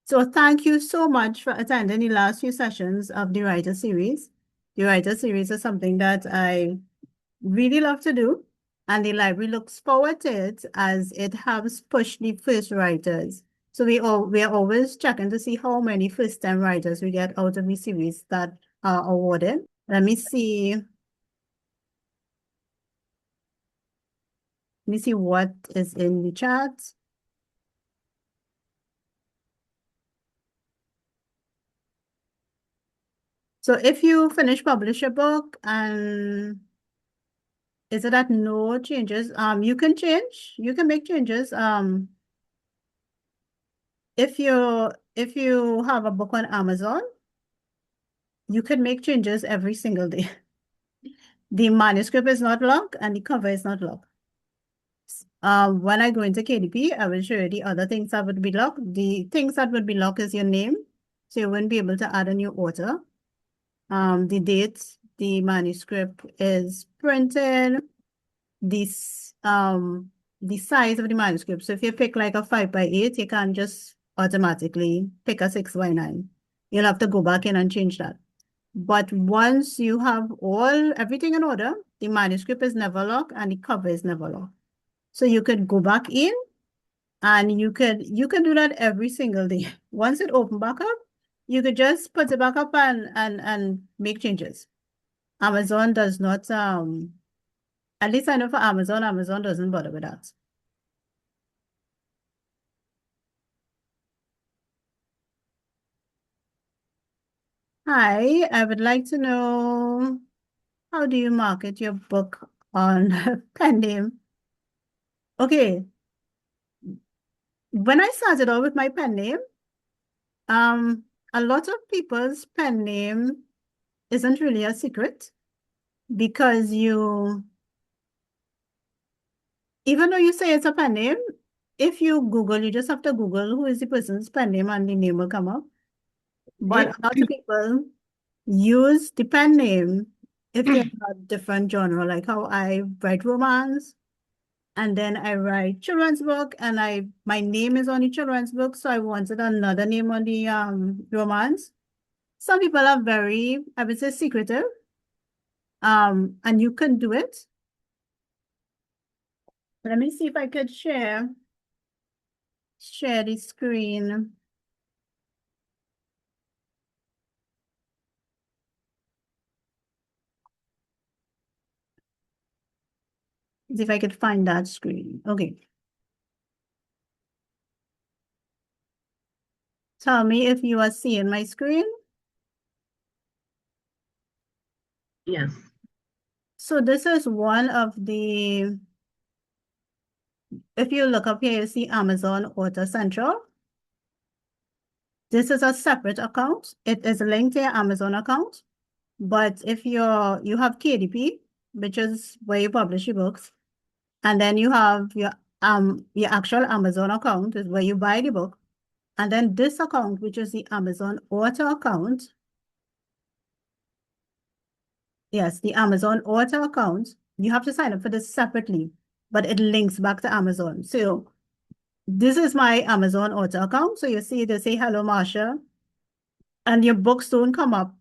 So thank you so much for attending the last few sessions of the Writer Series. The Writer Series is something that I really love to do, and the library looks forward to it as it helps push the first writers. So we are always checking to see how many first-time writers we get out of the series that are awarded. Let me see. Let me see what is in the chat. So if you finish publish a book and is it that no changes? You can change. You can make changes. If you have a book on Amazon, you can make changes every single day. The manuscript is not locked and the cover is not locked. When I go into KDP, I will show you the other things that would be locked. The things that would be locked is your name, so you wouldn't be able to add a new author. The date the manuscript is printed, the size of the manuscript. So if you pick like a 5x8, you can't just automatically pick a 6x9. You'll have to go back in and change that. But once you have everything in order, the manuscript is never locked and the cover is never locked. So you could go back in and you can do that every single day. Once it open back up, you could just put it back up and make changes. Amazon does not at least I know for Amazon, Amazon doesn't bother with that. Hi, I would like to know, how do you market your book on pen name? Okay, when I started out with my pen name, a lot of people's pen name isn't really a secret because even though you say it's a pen name, if you Google, you just have to Google who is the person's pen name and the name will come up. But a lot of people use the pen name if they're a different genre, like how I write romance and then I write children's book and my name is on the children's book, so I wanted another name on the romance. Some people are very, I would say, secretive. And you can do it. Let me see if I could share the screen. See if I could find that screen. Okay. Tell me if you are seeing my screen. Yes. So this is one of the, if you look up here, you see Amazon Author Central. This is a separate account. It is linked to your Amazon account. But if you have KDP, which is where you publish your books, and then you have your actual Amazon account is where you buy the book. And then this account, which is the Amazon Author account. Yes, the Amazon Author account, you have to sign up for this separately, but it links back to Amazon. So this is my Amazon Author account. So you see, they say, hello, Marsha, and your books don't come up.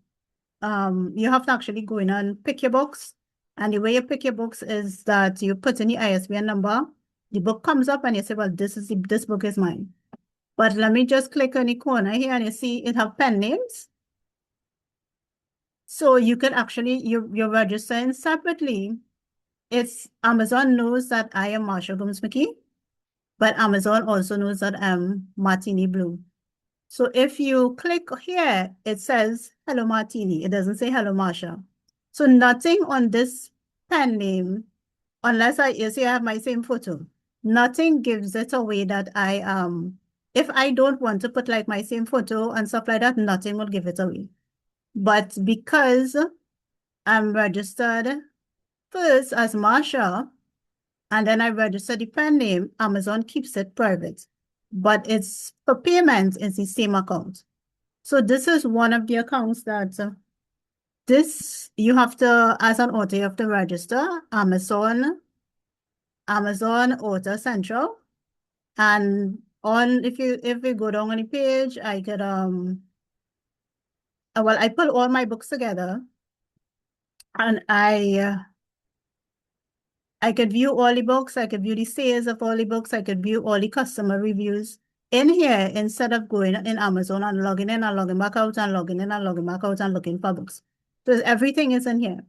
You have to actually go in and pick your books. And the way you pick your books is that you put in the ISBN number, the book comes up and you say, well, this book is mine. But let me just click on the corner here and you see it have pen names. So you can actually, you're registering separately. It's Amazon knows that I am Marsha Gomes-Mckie, but Amazon also knows that I'm Martini Blue. So if you click here, it says, hello, Martini. It doesn't say hello, Marsha. So nothing on this pen name, unless you see I have my same photo, nothing gives it away that if I don't want to put like my same photo and stuff like that, nothing will give it away. But because I'm registered first as Marsha, and then I register the pen name, Amazon keeps it private. But it's for payment, it's the same account. So this is one of the accounts that you have to, as an author, you have to register Amazon Author Central. And if we go down on the page, I could well, I put all my books together, and I could view all the books, I could view the sales of all the books, I could view all the customer reviews in here instead of going in Amazon and logging in and logging back out and logging in and logging back out and looking for books. So everything is in here.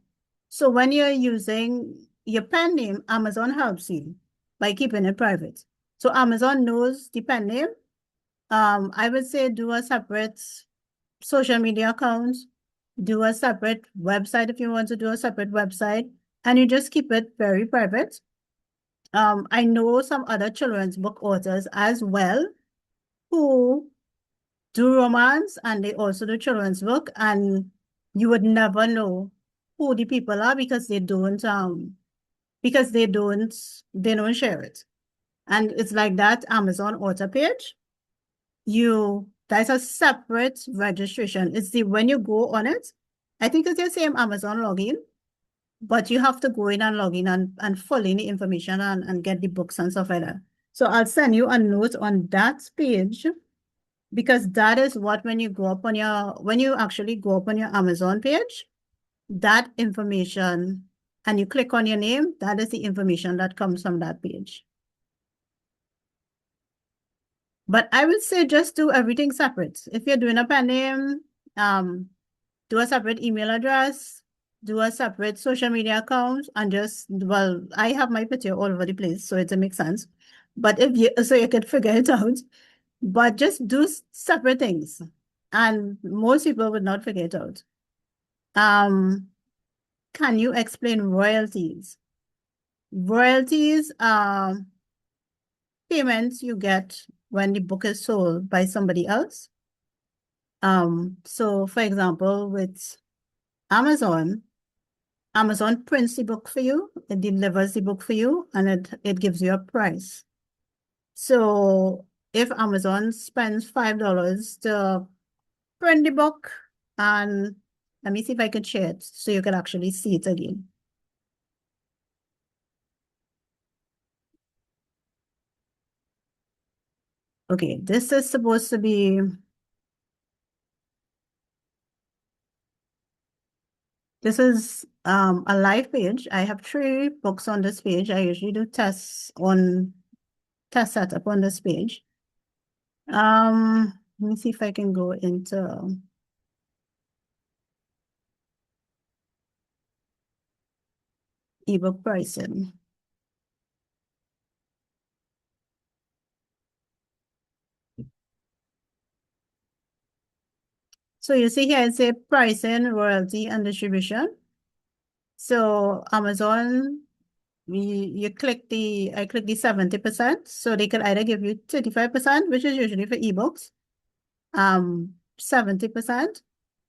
So when you're using your pen name, Amazon helps you by keeping it private. So Amazon knows the pen name. I would say do a separate social media account, do a separate website if you want to do a separate website, and you just keep it very private. I know some other children's book authors as well who do romance and they also do children's book, and you would never know who the people are because they don't share it. And it's like that Amazon author page. That's a separate registration. It's when you go on it, I think it's the same Amazon login, but you have to go in and log in and fill in the information and get the books and stuff like that. So I'll send you a note on that page because that is what when you actually go up on your Amazon page, that information, and you click on your name, that is the information that comes from that page. But I would say just do everything separate. If you're doing a pen name, do a separate email address, do a separate social media account, and well, I have my picture all over the place, so it makes sense. But so you could figure it out, but just do separate things, and most people would not figure it out. Can you explain royalties? Royalties are payments you get when the book is sold by somebody else. So for example, with Amazon prints the book for you, it delivers the book for you, and it gives you a price. So if Amazon spends $5 to print the book, and let me see if I can share it so you can actually see it again. Okay, this is supposed to be, this is a live page. I have 3 books on this page. I usually do test setup on this page. Let me see if I can go into ebook pricing. So you see here, it's a pricing, royalty, and distribution. So Amazon, I click the 70%. So they can either give you 35%, which is usually for ebooks, 70%.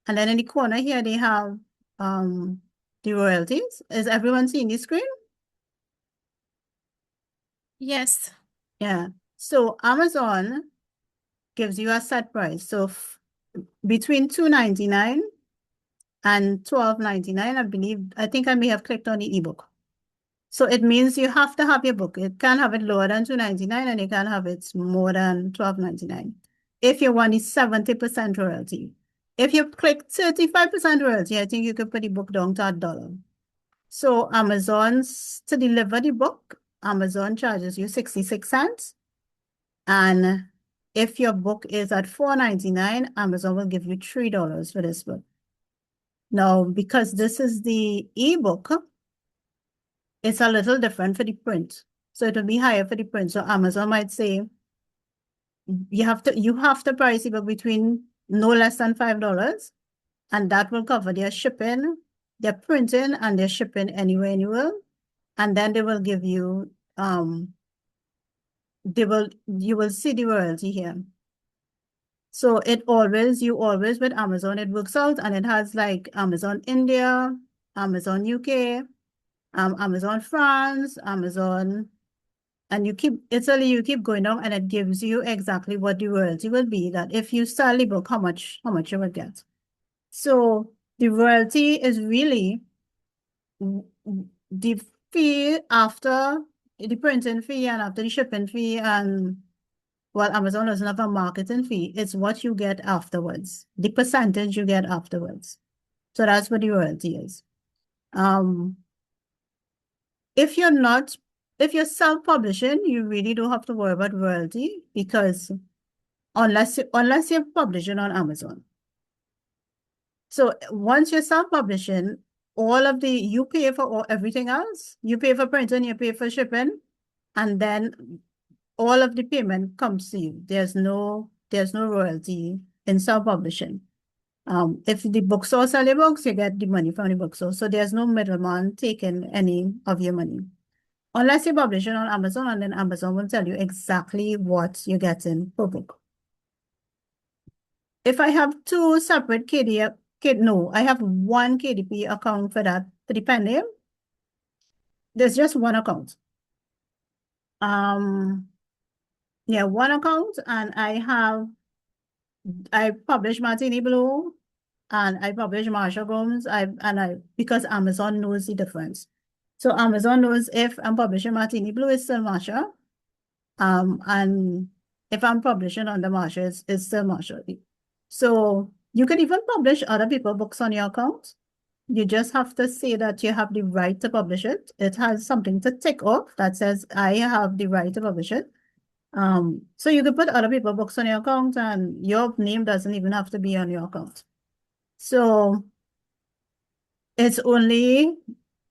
And then in the corner here, they have the royalties. Is everyone seeing the screen? Yes. Yeah. So Amazon gives you a set price. So between $2.99 and $12.99, I think I may have clicked on the ebook. So it means you have to have your book. You can't have it lower than $2.99 and you can't have it more than $12.99. If you want the 70% royalty. If you click 35% royalty, I think you could put the book down to $1. So to deliver the book, Amazon charges you 66 cents. And if your book is at $4.99, Amazon will give you $3 for this book. Now, because this is the ebook, it's a little different for the print. So it will be higher for the print. So Amazon might say you have to price ebook between no less than $5, and that will cover their shipping, their printing, and their shipping anywhere in the world. And then they will give you you will see the royalty here. So you always with Amazon, it works out, and it has like Amazon India, Amazon UK, Amazon France, Amazon, and you keep going down, and it gives you exactly what the royalty will be, that if you sell the book, how much you will get. So the royalty is really the fee after the printing fee and after the shipping fee and well, Amazon doesn't have a marketing fee. It's what you get afterwards, the percentage you get afterwards. So that's what the royalty is. Um, if you're not, if you're self-publishing, you really don't have to worry about royalty because unless you're publishing on Amazon. So once you're self-publishing, you pay for everything else. You pay for printing, you pay for shipping, and then all of the payment comes to you. There's no royalty in self-publishing. If the bookstore sell your books, you get the money from the bookstore. So there's no middleman taking any of your money. Unless you publish it on Amazon, and then Amazon will tell you exactly what you're getting per book. If I have two separate I have one KDP account for that, for the pen name. There's just one account. Yeah, one account, and I publish Martini Blue, and I publish Marsha Gomes. Because Amazon knows the difference. So Amazon knows if I'm publishing Martini Blue, it's still Marsha. And if I'm publishing on the Marsha, it's still Marsha. So you can even publish other people's books on your account. You just have to say that you have the right to publish it. It has something to tick off that says I have the right to publish it. So you can put other people's books on your account, and your name doesn't even have to be on your account. So it's only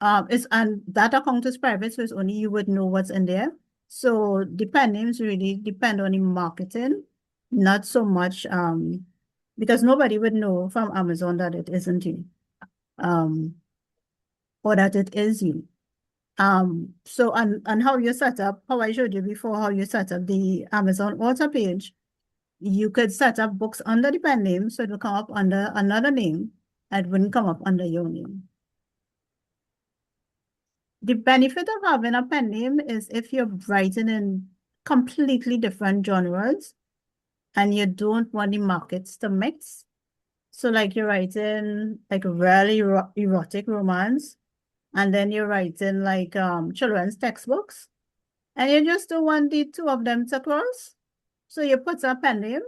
and that account is private, so it's only you would know what's in there. So the pen names really depend on the marketing, not so much because nobody would know from Amazon that it isn't you. Or that it is you. So and how you set up, how I showed you before, how you set up the Amazon author page, you could set up books under the pen name, so it will come up under another name. It wouldn't come up under your name. The benefit of having a pen name is if you're writing in completely different genres and you don't want the markets to mix. So like you're writing like a really erotic romance, and then you're writing like children's textbooks, and you just don't want the two of them to cross. So you put a pen name,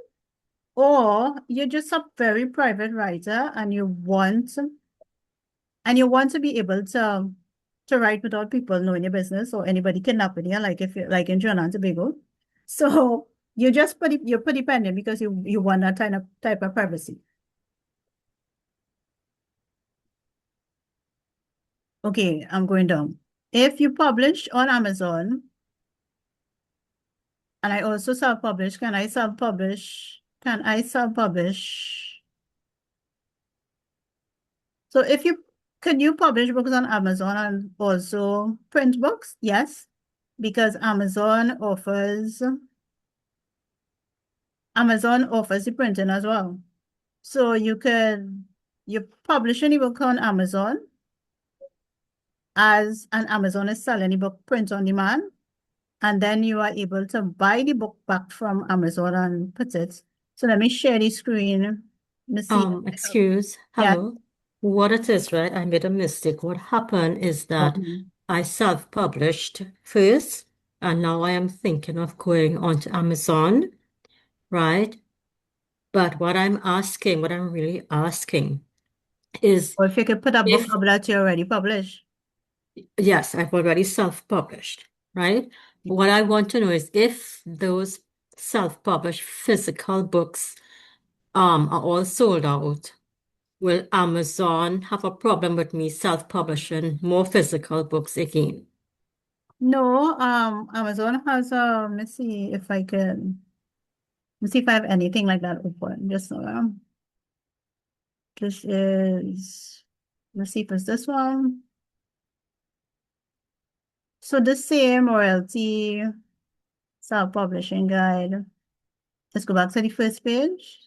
or you're just a very private writer and you want to be able to write without people knowing your business or anybody kidnapping you, like if you're like in Trinidad and Tobago. So you just put the pen name because you want that kind of type of privacy. Okay, I'm going down. If you publish on Amazon, and I also self-publish, can I self-publish? Can I self-publish? So can you publish books on Amazon and also print books? Yes, because Amazon offers the printing as well. So you publish any book on Amazon and Amazon is selling the book print on demand, and then you are able to buy the book back from Amazon and put it. So let me share the screen. Let me see. Yeah. Hello. What it is, right? I made a mistake. What happened is that Okay. I self-published first, and now I am thinking of going onto Amazon, right? But what I'm really asking is Or if you could put a book if, up that you already published. yes, I've already self-published, right? What I want to know is if those self-published physical books are all sold out. Will Amazon have a problem with me self-publishing more physical books again? No, Amazon has let me see if I can let me see if I have anything like that open. Just this is let's see if it's this one. So the same royalty self-publishing guide. Let's go back to the first page.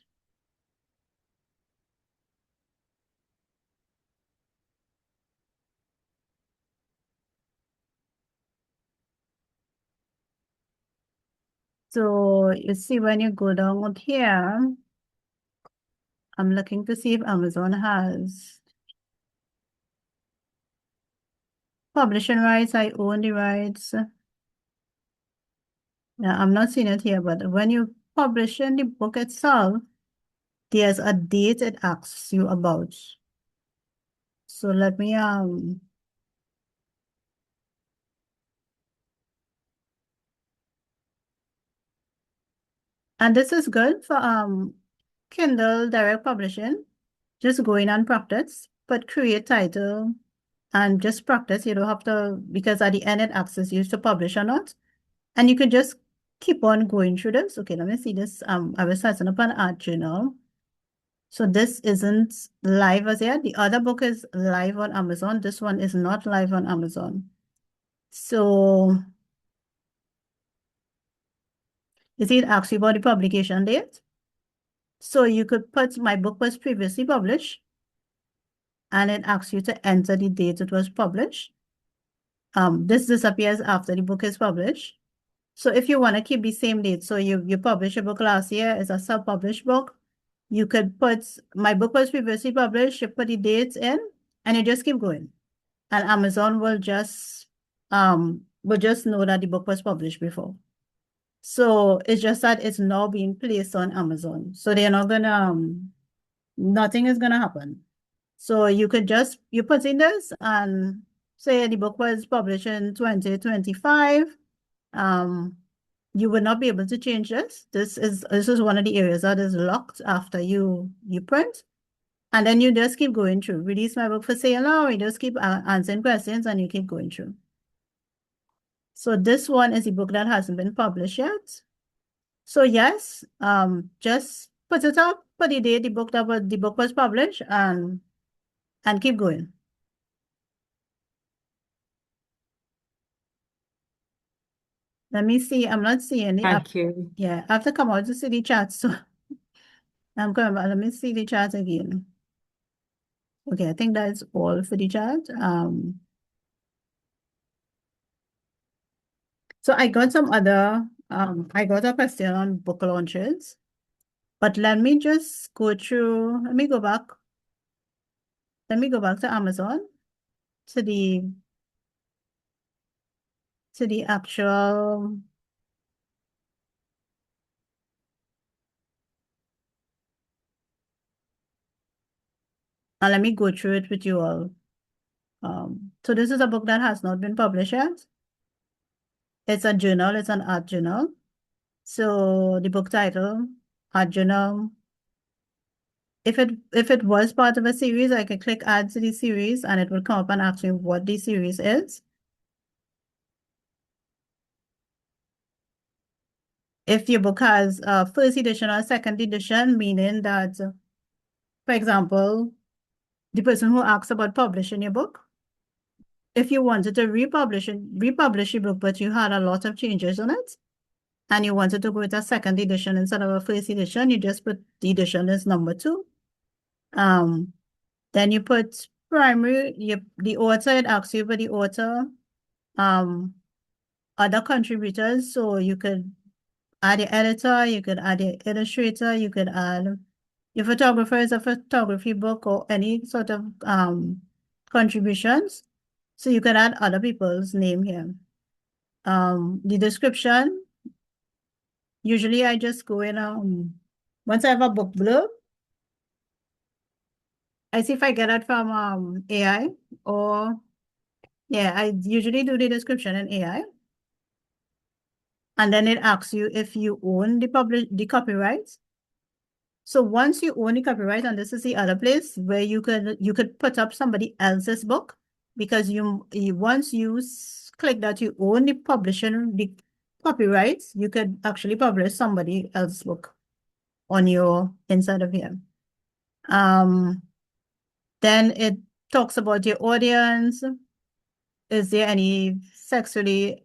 So you see when you go down here, I'm looking to see if Amazon has publishing rights. I own the rights. Let Yeah, I'm not seeing it here, but when you publish in the book itself, there's a date it asks you about. So let me and this is good for Kindle direct publishing. Just go in and practice, but create title and just practice. You don't have to, because at the end it asks you to publish or not. And you could just keep on going through this. Okay, let me see this. I was setting up an art journal. So this isn't live as yet. The other book is live on Amazon. This one is not live on Amazon. So you see, it asks you about the publication date. So you could put my book was previously published, and it asks you to enter the date it was published. This disappears after the book is published. So if you want to keep the same date, so you published a book last year, it's a self-published book, you could put, my book was previously published, you put the dates in, and you just keep going. And Amazon will just know that the book was published before. So it's just that it's now being placed on Amazon. So they're not gonna, nothing is gonna happen. So you could just, you put in this and say the book was published in 2025. You would not be able to change this. This is one of the areas that is locked after you print. And then you just keep going through. Release my book for sale now. You just keep answering questions and you keep going through. So this one is a book that hasn't been published yet. So yes, just put it up, put the date the book was published, and keep going. Let me see. I'm not seeing the Thank you. yeah, I have to come out to see the chat. So I'm going back. Let me see the chat again. Okay, I think that's all for the chat. So I got some other I got a question on book launches, but let me just go through. Let me go back. Let me go back to Amazon to the actual. And let me go through it with you all. So this is a book that has not been published yet. It's a journal, it's an art journal. So the book title, art journal. If it was part of a series, I can click add to the series and it will come up and ask me what the series is. If your book has a first edition or second edition, meaning that, for example, the person who asks about publishing your book, if you wanted to republish your book, but you had a lot of changes on it, and you wanted to go with a second edition instead of a first edition, you just put the edition as number 2. Then you put primary, the author, it asks you for the author, other contributors, so you could add the editor, you could add the illustrator, you could add your photographer is a photography book or any sort of contributions. So you can add other people's name here. The description, usually I just go in, once I have a book blurb, I see if I get it from AI or, yeah, I usually do the description in AI. And then it asks you if you own the copyright. So once you own the copyright, and this is the other place where you could put up somebody else's book, because once you click that you own the copyrights, you could actually publish somebody else's book on your inside of here. Then it talks about your audience. Is there any sexually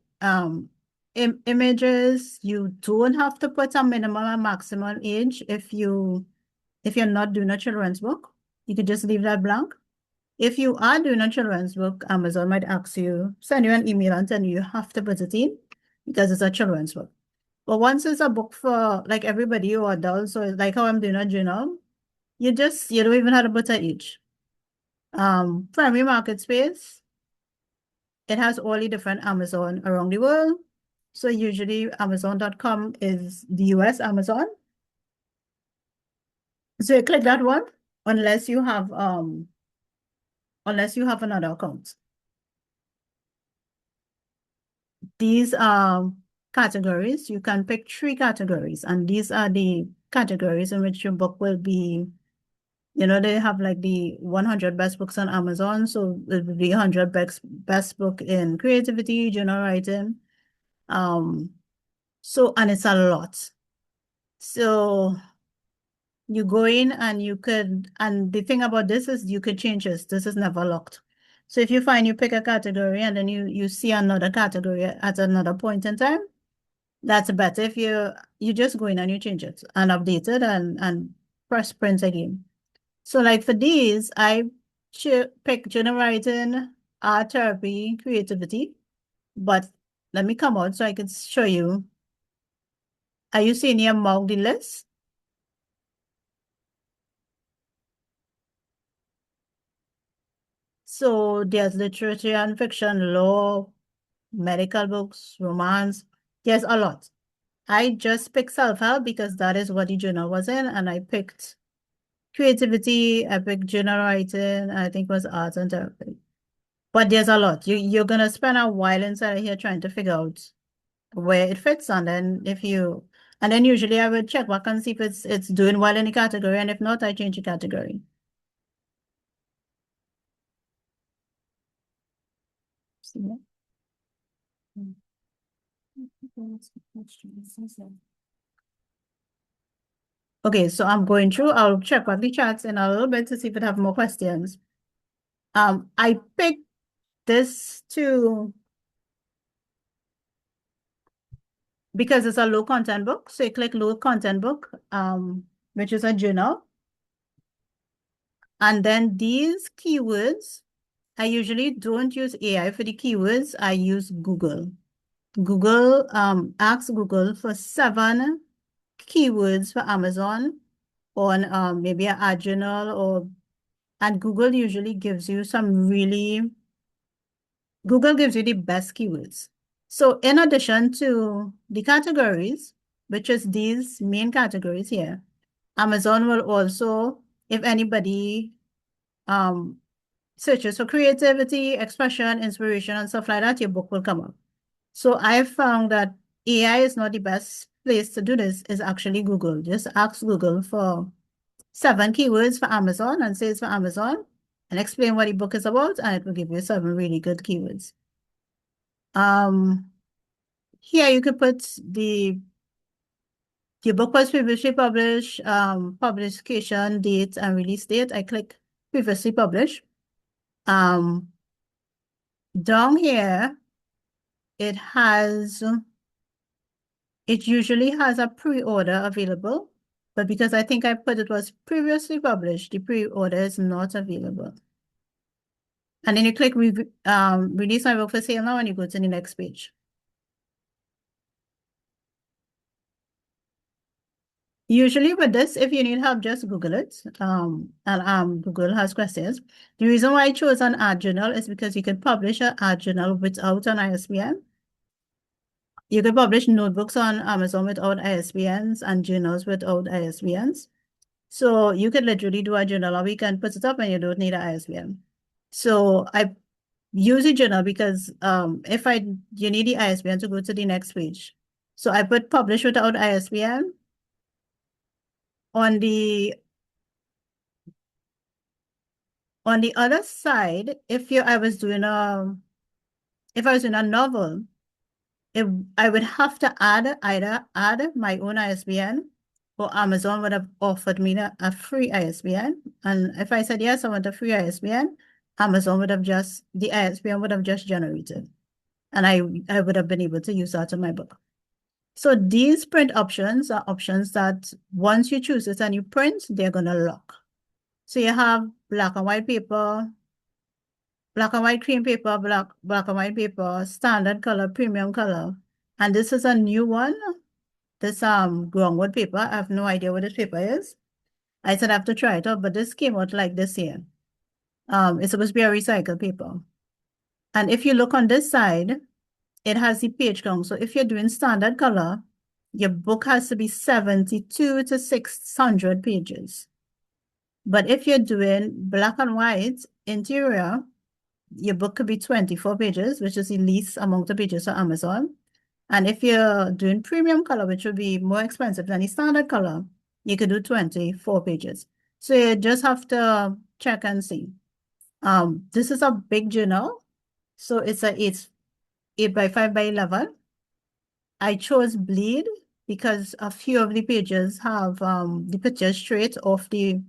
images? You don't have to put a minimum and maximum age if you're not doing a children's book. You could just leave that blank. If you are doing a children's book, Amazon might send you an email and tell you have to put it in because it's a children's book. But once it's a book for like everybody or adults, so it's like how I'm doing a journal, you don't even have to put an age. Primary market space, it has all the different Amazon around the world. So usually Amazon.com is the US Amazon. So you click that one unless you have another account. These are categories. You can pick 3 categories, and these are the categories in which your book will be. They have like the 100 best books on Amazon. So it would be 100 best book in creativity, journal writing. And it's a lot. So you go in and and the thing about this is you could change this. This is never locked. So if you find you pick a category and then you see another category at another point in time, that's better. If you just go in and you change it and update it and press print again. So like for these, I pick journal writing, art therapy, creativity. But let me come out so I can show you. Are you seeing here among the list? So there's literature and fiction, law, medical books, romance. There's a lot. I just picked self-help because that is what the journal was in, and I picked creativity, I picked journal writing, I think it was art and therapy. But there's a lot. You're gonna spend a while inside of here trying to figure out where it fits, and then usually I would check back and see if it's doing well in the category, and if not, I change the category. See that? Okay, so I'm going through. I'll check back the chats in a little bit to see if it have more questions. I picked this because it's a low content book. So you click low content book, which is a journal. And then these keywords, I usually don't use AI for the keywords. I use Google. Ask Google for 7 keywords for Amazon on maybe an ad journal and Google usually gives you Google gives you the best keywords. So in addition to the categories, which is these main categories here, Amazon will also, if anybody searches for creativity, expression, inspiration, and stuff like that, your book will come up. So I found that AI is not the best place to do this, is actually Google. Just ask Google for 7 keywords for Amazon and say it's for Amazon and explain what the book is about, and it will give you 7 really good keywords. Here you could put your book was previously published, publication date and release date. I click previously published. Down here, it usually has a pre-order available, but because I think I put it was previously published, the pre-order is not available. And then you click release my book for sale now and you go to the next page. Usually with this, if you need help, just Google it. Google has questions. The reason why I chose an ad journal is because you can publish an ad journal without an ISBN. You can publish notebooks on Amazon without ISBNs and journals without ISBNs. So you could literally do a journal a week and put it up and you don't need an ISBN. So I use a journal because you need the ISBN to go to the next page. So I put publish without ISBN. On the other side, if I was doing a novel, I would have to either add my own ISBN or Amazon would have offered me a free ISBN. And if I said yes, I want a free ISBN, the ISBN would have just generated. And I would have been able to use that in my book. So these print options are options that once you choose it and you print, they're gonna lock. So you have black and white paper, black and white cream paper, black and white paper, standard color, premium color. And this is a new one. This groundwood paper. I have no idea what this paper is. I said I have to try it out, but this came out like this here. It's supposed to be a recycled paper. And if you look on this side, it has the page count. So if you're doing standard color, your book has to be 72 to 600 pages. But if you're doing black and white interior, your book could be 24 pages, which is the least amount of pages for Amazon. And if you're doing premium color, which would be more expensive than the standard color, you could do 24 pages. So you just have to check and see. This is a big journal. So it's a 8 by 5 by 11. I chose bleed because a few of the pages have the pictures straight off the.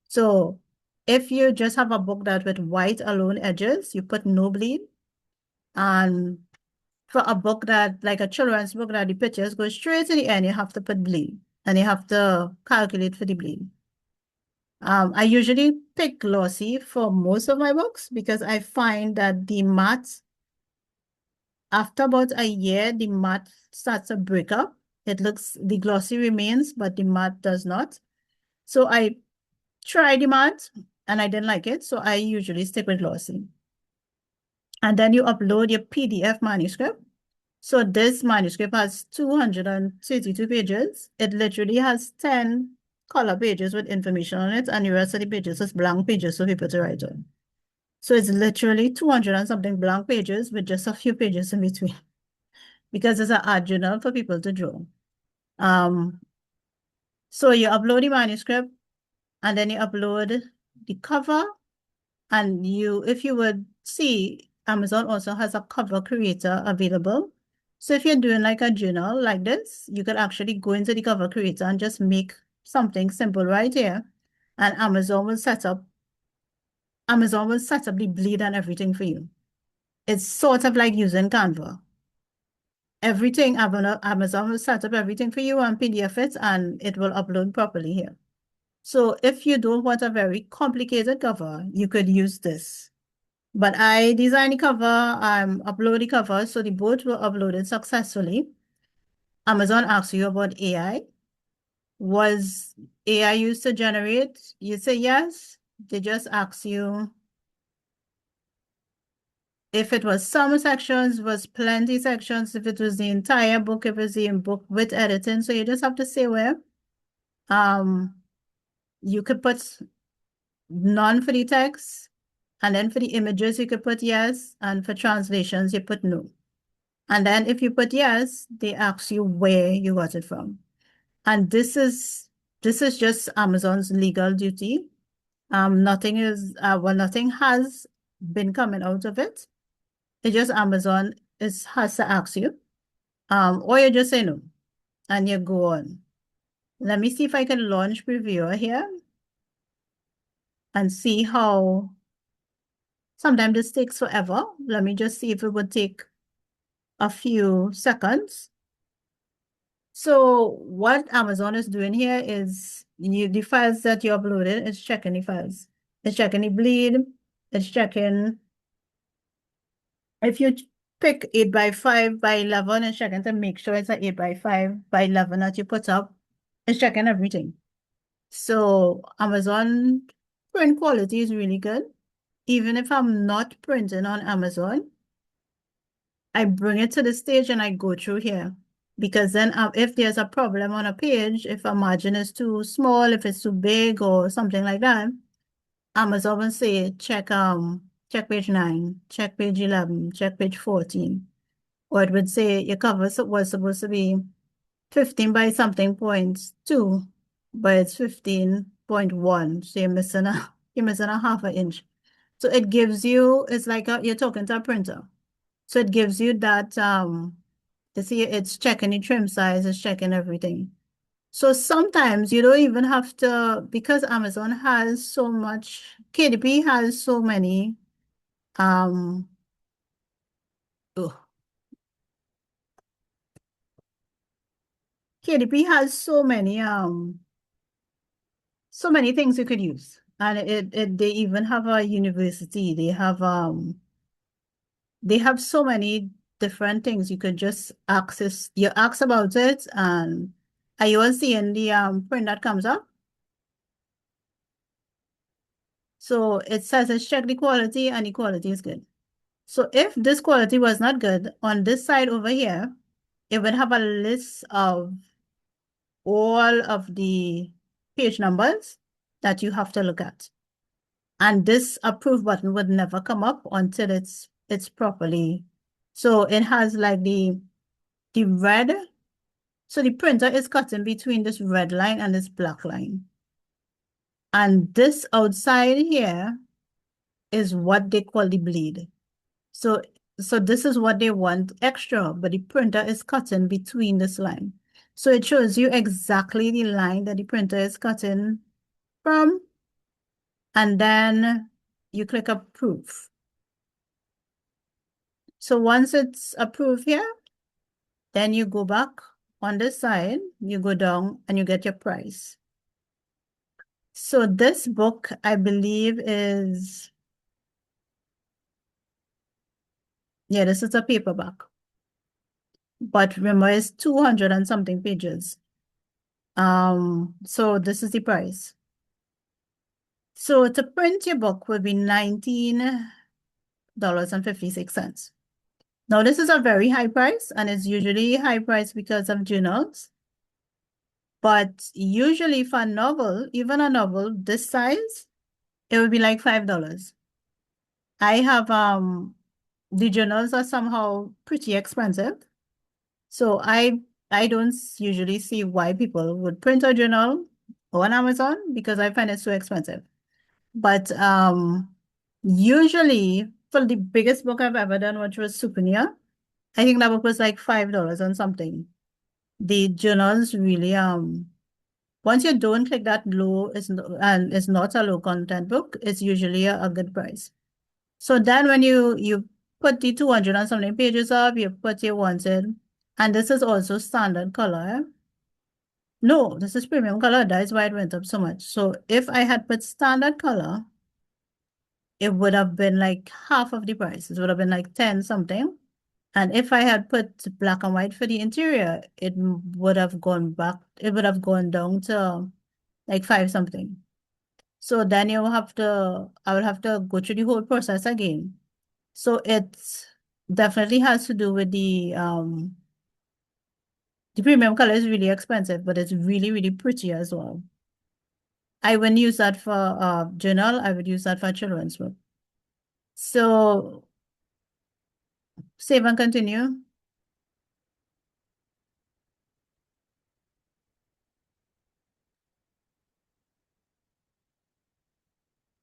So if you just have a book that with white alone edges, you put no bleed. And for a book that, like a children's book that the pictures go straight to the end, you have to put bleed. And you have to calculate for the bleed. I usually pick glossy for most of my books because I find that the matte, after about a year, the matte starts to break up. The glossy remains, but the matte does not. So I tried the matte and I didn't like it. So I usually stick with glossy. And then you upload your PDF manuscript. So this manuscript has 232 pages. It literally has 10 color pages with information on it, and the rest of the pages is blank pages for people to write on. So it's literally 200 and something blank pages with just a few pages in between because it's an art journal for people to draw. So you upload the manuscript and then you upload the cover, and if you would see, Amazon also has a cover creator available. So if you're doing like a journal like this, you could actually go into the cover creator and just make something simple right here. And Amazon will set up the bleed and everything for you. It's sort of like using Canva. Everything, Amazon will set up everything for you and PDF it, and it will upload properly here. So if you don't want a very complicated cover, you could use this. But I designed the cover, upload the cover, so the both were uploaded successfully. Amazon asks you about AI. Was AI used to generate? You say yes. They just ask you if it was some sections, was plenty sections, if it was the entire book, if it's the book with editing. So you just have to say where. You could put none for the text, and then for the images, you could put yes, and for translations, you put no. And then if you put yes, they ask you where you got it from. And this is just Amazon's legal duty. Nothing has been coming out of it. It's just Amazon has to ask you. Or you just say no and you go on. Let me see if I can launch previewer here and see how sometimes this takes forever. Let me just see if it would take a few seconds. So what Amazon is doing here is the files that you uploaded, it's checking the files. It's checking the bleed. It's checking if you pick 8 by 5 by 11, it's checking to make sure it's an 8 by 5 by 11 that you put up. It's checking everything. So Amazon print quality is really good. Even if I'm not printing on Amazon, I bring it to the stage and I go through here. Because then if there's a problem on a page, if a margin is too small, if it's too big or something like that, Amazon will say, check page 9, check page 11, check page 14. Or it would say your cover was supposed to be 15 by something point 2, but it's 15.1. So you're missing a half an inch. So it gives you, it's like you're talking to a printer. So it gives you that to see it's checking the trim size, it's checking everything. So sometimes you don't even have to, because Amazon has so much, KDP has so many, oh, KDP has so many things you could use. And they even have a university. They have so many different things you could just access. You ask about it, and are you all seeing the print that comes up? So it says it's check the quality, and the quality is good. So if this quality was not good, on this side over here, it would have a list of all of the page numbers that you have to look at. And this approve button would never come up until it's properly. So it has like the red. So the printer is cutting between this red line and this black line. And this outside here is what they call the bleed. So this is what they want extra, but the printer is cutting between this line. So it shows you exactly the line that the printer is cutting from, and then you click approve. So once it's approved here, then you go back on this side, you go down and you get your price. So this book, I believe is, yeah, this is a paperback. But remember, it's 200 and something pages. So this is the price. So to print your book would be $19.56. Now, this is a very high price, and it's usually high price because of journals. But usually for a novel, even a novel this size, it would be like $5. I have the journals are somehow pretty expensive. So I don't usually see why people would print a journal on Amazon because I find it so expensive. But usually for the biggest book I've ever done, which was Souvenir, I think that book was like $5 and something. The journals really once you don't click that low, and it's not a low content book, it's usually a good price. So then when you put the 200 and something pages up, you put your wanted, and this is also standard color. No, this is premium color. That is why it went up so much. So if I had put standard color, it would have been like half of the price. It would have been like 10 something. And if I had put black and white for the interior, it would have gone back, it would have gone down to like 5 something. So then I would have to go through the whole process again. So it definitely has to do with the premium color is really expensive, but it's really, really pretty as well. I wouldn't use that for journal. I would use that for children's book. So save and continue.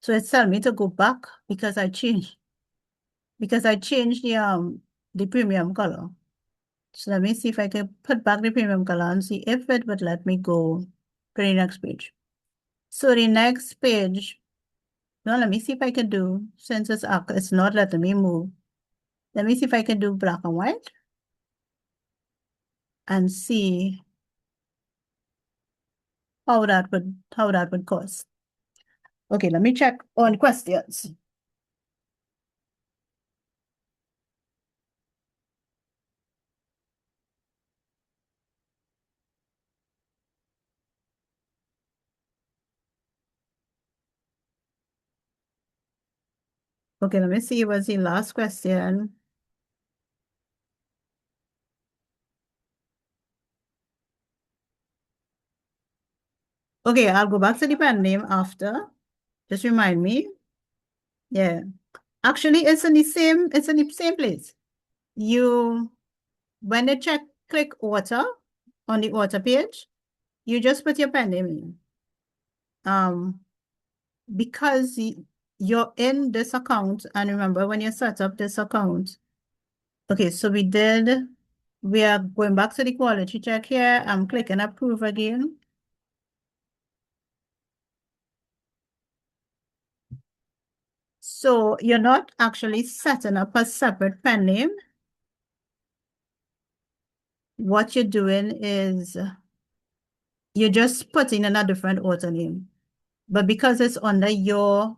So it's telling me to go back because I changed the premium color. So let me see if I can put back the premium color and see if it would let me go to the next page. So the next page, no, let me see if I can do, since it's not letting me move. Let me see if I can do black and white and see how that would cost. Okay, let me check on questions. Okay, let me see what's the last question. Okay, I'll go back to the pen name after. Just remind me. Yeah. Actually, it's in the same place. When they click author on the author page, you just put your pen name in. Because you're in this account, and remember when you set up this account. Okay, so we are going back to the quality check here. I'm clicking approve again. So you're not actually setting up a separate pen name. What you're doing is you're just putting in a different author name. But because it's under your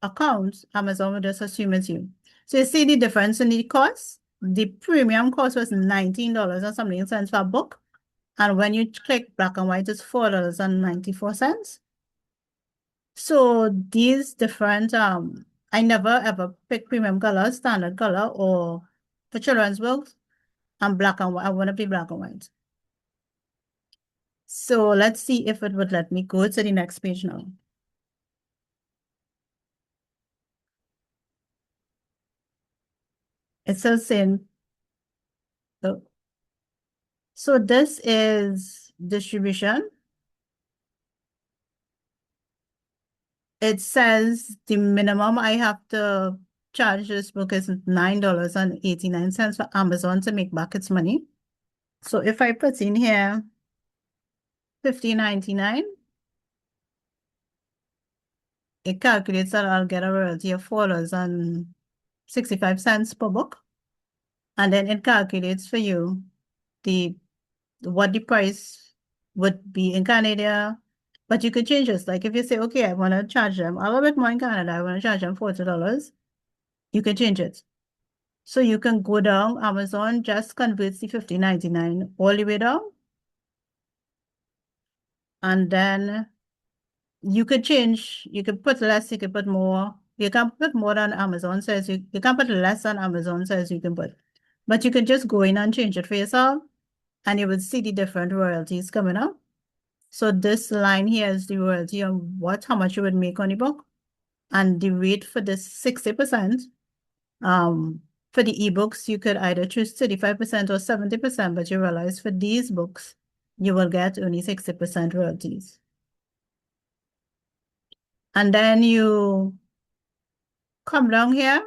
account, Amazon will just assume it's you. So you see the difference in the cost? The premium cost was $19 and something cents for a book. And when you click black and white, it's $4.94. So these different, I I never ever pick premium color, standard color, or for children's books, I'm black and white. I want to be black and white. So let's see if it would let me go to the next page now. It's still saying, so this is distribution. It says the minimum I have to charge this book is $9.89 for Amazon to make back its money. So if I put in here $15.99, it calculates that I'll get a royalty of $4.65 per book. And then it calculates for you what the price would be in Canada. But you could change this. Like if you say, okay, I want to charge them a little bit more in Canada, I want to charge them $40, you can change it. So you can go down, Amazon just converts the $15.99 all the way down. And then you could change, you could put less, you could put more. You can put more than Amazon says, you can put less than Amazon says you can put. But you can just go in and change it for yourself, and you will see the different royalties coming up. So this line here is the royalty on how much you would make on the book. And the rate for this 60%. For the ebooks, you could either choose 35% or 70%, but you realize for these books, you will get only 60% royalties. And then you come down here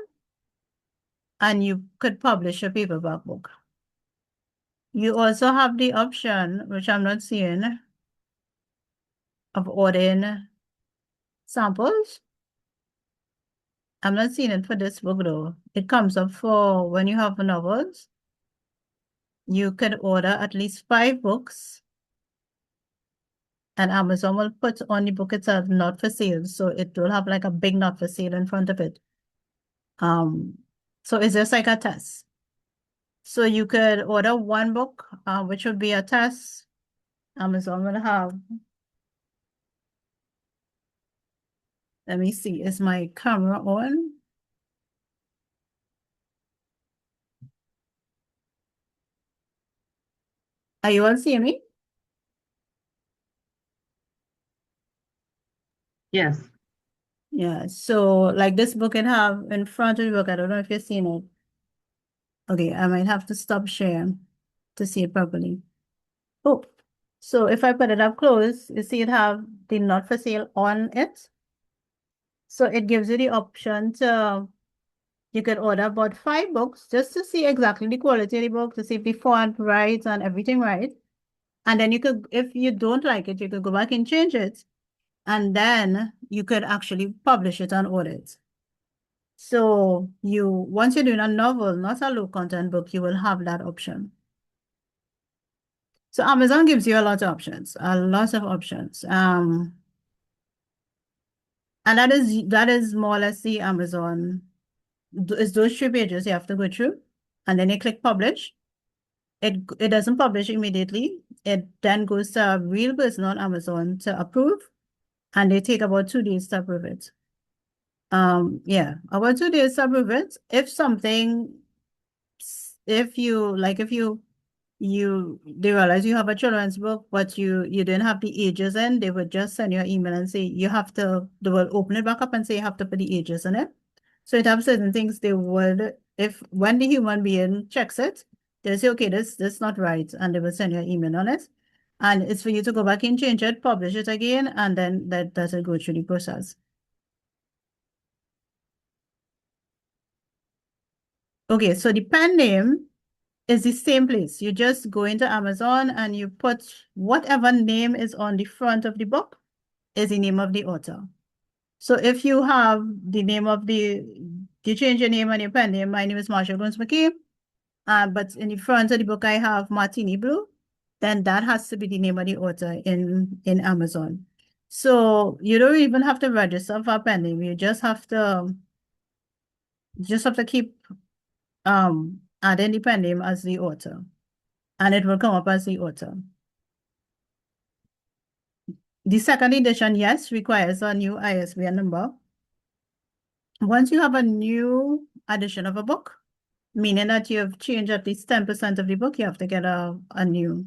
and you could publish a paperback book. You also have the option, which I'm not seeing, of ordering samples. I'm not seeing it for this book though. It comes up for when you have novels. You could order at least 5 books, and Amazon will put on the book itself not for sale. So it will have like a big not for sale in front of it. So it's just like a test. So you could order 1 book, which would be a test. Amazon will have, let me see, is my camera on? Are you all seeing me? Yes. Yeah, so like this book it have in front of the book. I don't know if you're seeing it. Okay, I might have to stop sharing to see it properly. Oh, so if I put it up close, you see it have the not for sale on it. So it gives you the option to, you could order about 5 books just to see exactly the quality of the book, to see if the font right and everything right. And then you could, if you don't like it, you could go back and change it. And then you could actually publish it and order it. So once you're doing a novel, not a low content book, you will have that option. So Amazon gives you a lot of options, a lot of options. And that is more or less the Amazon. It's those 3 pages you have to go through, and then you click publish. It doesn't publish immediately. It then goes to a real person on Amazon to approve, and they take about 2 days to approve it. Yeah, about 2 days to approve it. They realize you have a children's book, but you didn't have the ages in, they would just send you an email and say they will open it back up and say you have to put the ages in it. So it have certain things they would, when the human being checks it, they say, okay, this not right, and they will send you an email on it. And it's for you to go back and change it, publish it again, and then that doesn't go through the process. Okay, so the pen name is the same place. You just go into Amazon and you put whatever name is on the front of the book is the name of the author. So if you have the name of you change your name and your pen name. My name is Marsha Gomes-Mckie, but in the front of the book I have Martini Blue, then that has to be the name of the author in Amazon. So you don't even have to register for a pen name. You just have to keep adding the pen name as the author, and it will come up as the author. The second edition, yes, requires a new ISBN number. once you have a new edition of a book, meaning that you have changed at least 10% of the book, you have to get a new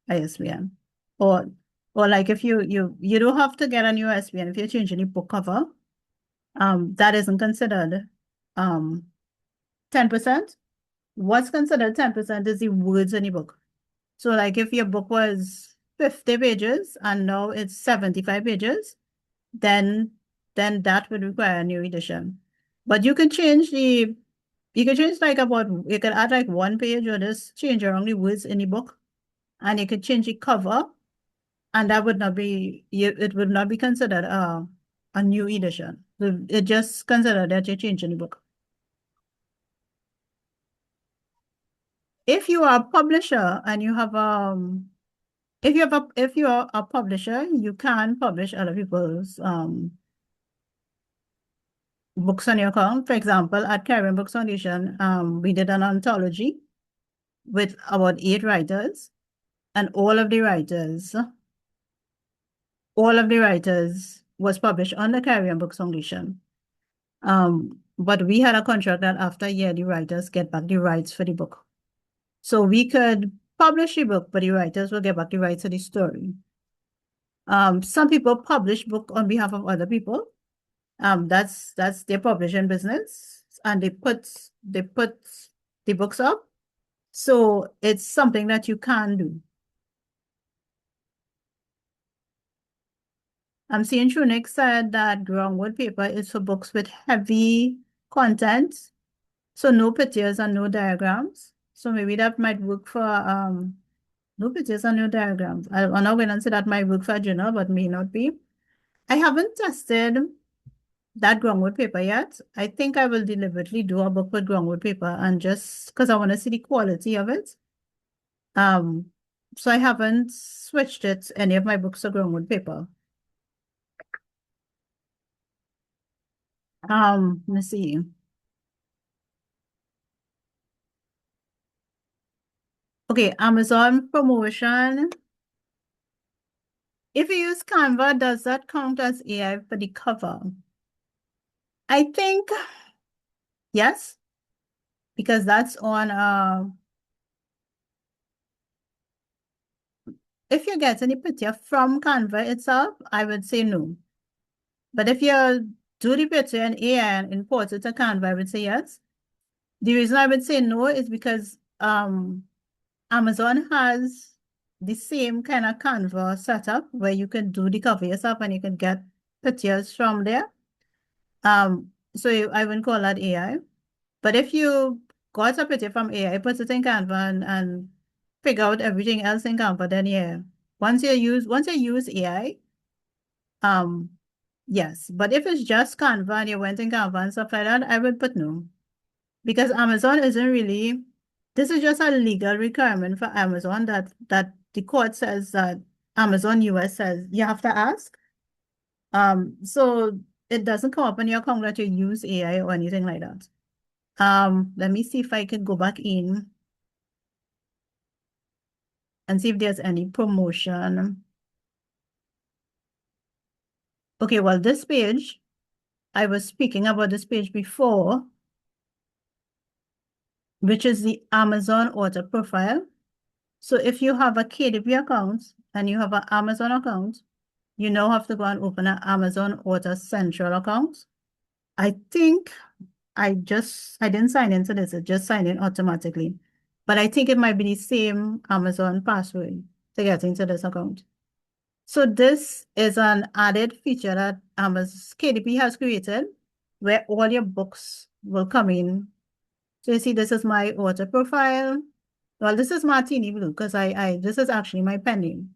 ISBN. Or like if you don't have to get a new ISBN if you're changing the book cover, that isn't considered 10%. What's considered 10% is the words in the book. So like if your book was 50 pages and now it's 75 pages, then that would require a new edition. But you can change like you can add like 1 page or just change around the words in the book, and you could change the cover, and that would not be, it would not be considered a new edition. It just considered that you're changing the book. If you are a publisher and you have if you're a publisher, you can publish other people's books on your account. For example, at Caribbean Books Foundation, we did an anthology with about 8 writers, and all of the writers was published on the Caribbean Books Foundation. But we had a contract that after a year, the writers get back the rights for the book. So we could publish the book, but the writers will get back the rights to the story. Some people publish book on behalf of other people. That's their publishing business, and they put the books up. So it's something that you can do. I'm seeing Trunik said that groundwood paper is for books with heavy content, so no pictures and no diagrams. So maybe that might work for no pictures and no diagrams. I'm not going to say that might work for a journal, but may not be. I haven't tested that groundwood paper yet. I think I will deliberately do a book with groundwood paper, and just because I want to see the quality of it. So I haven't switched any of my books to groundwood paper. Let me see. Okay, Amazon promotion. If you use Canva, does that count as AI for the cover? I think yes, because that's on if you get any picture from Canva itself, I would say no. But if you do the picture in AI and import it to Canva, I would say yes. The reason I would say no is because Amazon has the same kind of Canva setup where you can do the cover yourself and you can get pictures from there. So I wouldn't call that AI. But if you got a picture from AI, put it in Canva and figure out everything else in Canva, then yeah. Once you use AI, yes. But if it's just Canva and you went in Canva and stuff like that, I would put no. Because Amazon isn't really, this is just a legal requirement for Amazon that the court says that Amazon US says you have to ask. So it doesn't come up on your account that you use AI or anything like that. Let me see if I can go back in and see if there's any promotion. Okay, well, this page, I was speaking about this page before, which is the Amazon author profile. So if you have a KDP account and you have an Amazon account, you now have to go and open an Amazon Author Central account. I think I didn't sign into this, it just signed in automatically. But I think it might be the same Amazon password to get into this account. So this is an added feature that Amazon KDP has created where all your books will come in. So you see, this is my author profile. Well, this is Martini Blue because this is actually my pen name.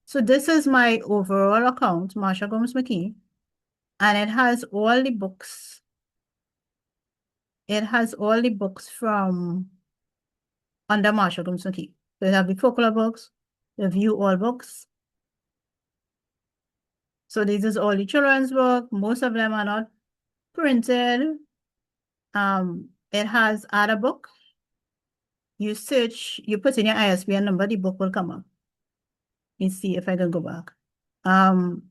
So this is my overall account, Marsha Gomes-Mckie, and it has all the books. It has all the books from under Marsha Gomes-Mckie. So you have the folklore books, the view all books. So this is all the children's book. Most of them are not printed. It has other book. You search, you put in your ISBN number, the book will come up. Let me see if I can go back.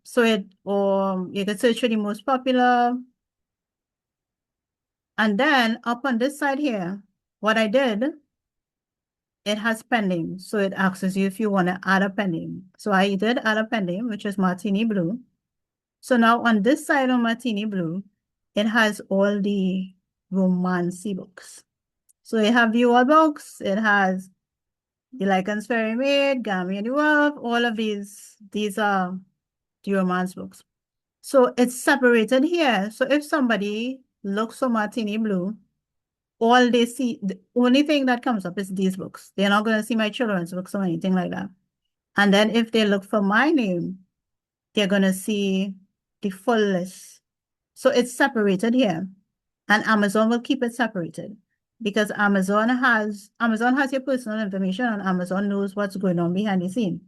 So you can search for the most popular. And then up on this side here, what I did, it has pending. So it asks you if you want to add a pending. So I did add a pending, which is Martini Blue. So now on this side of Martini Blue, it has all the romance books. So it have viewer books, it has The Lycan's Fairy Maid, Gammy and the Wolf, all of these are the romance books. So it's separated here. So if somebody looks for Martini Blue, all they see, the only thing that comes up is these books. They're not going to see my children's books or anything like that. And then if they look for my name, they're going to see the full list. So it's separated here. And Amazon will keep it separated because Amazon has your personal information and Amazon knows what's going on behind the scene.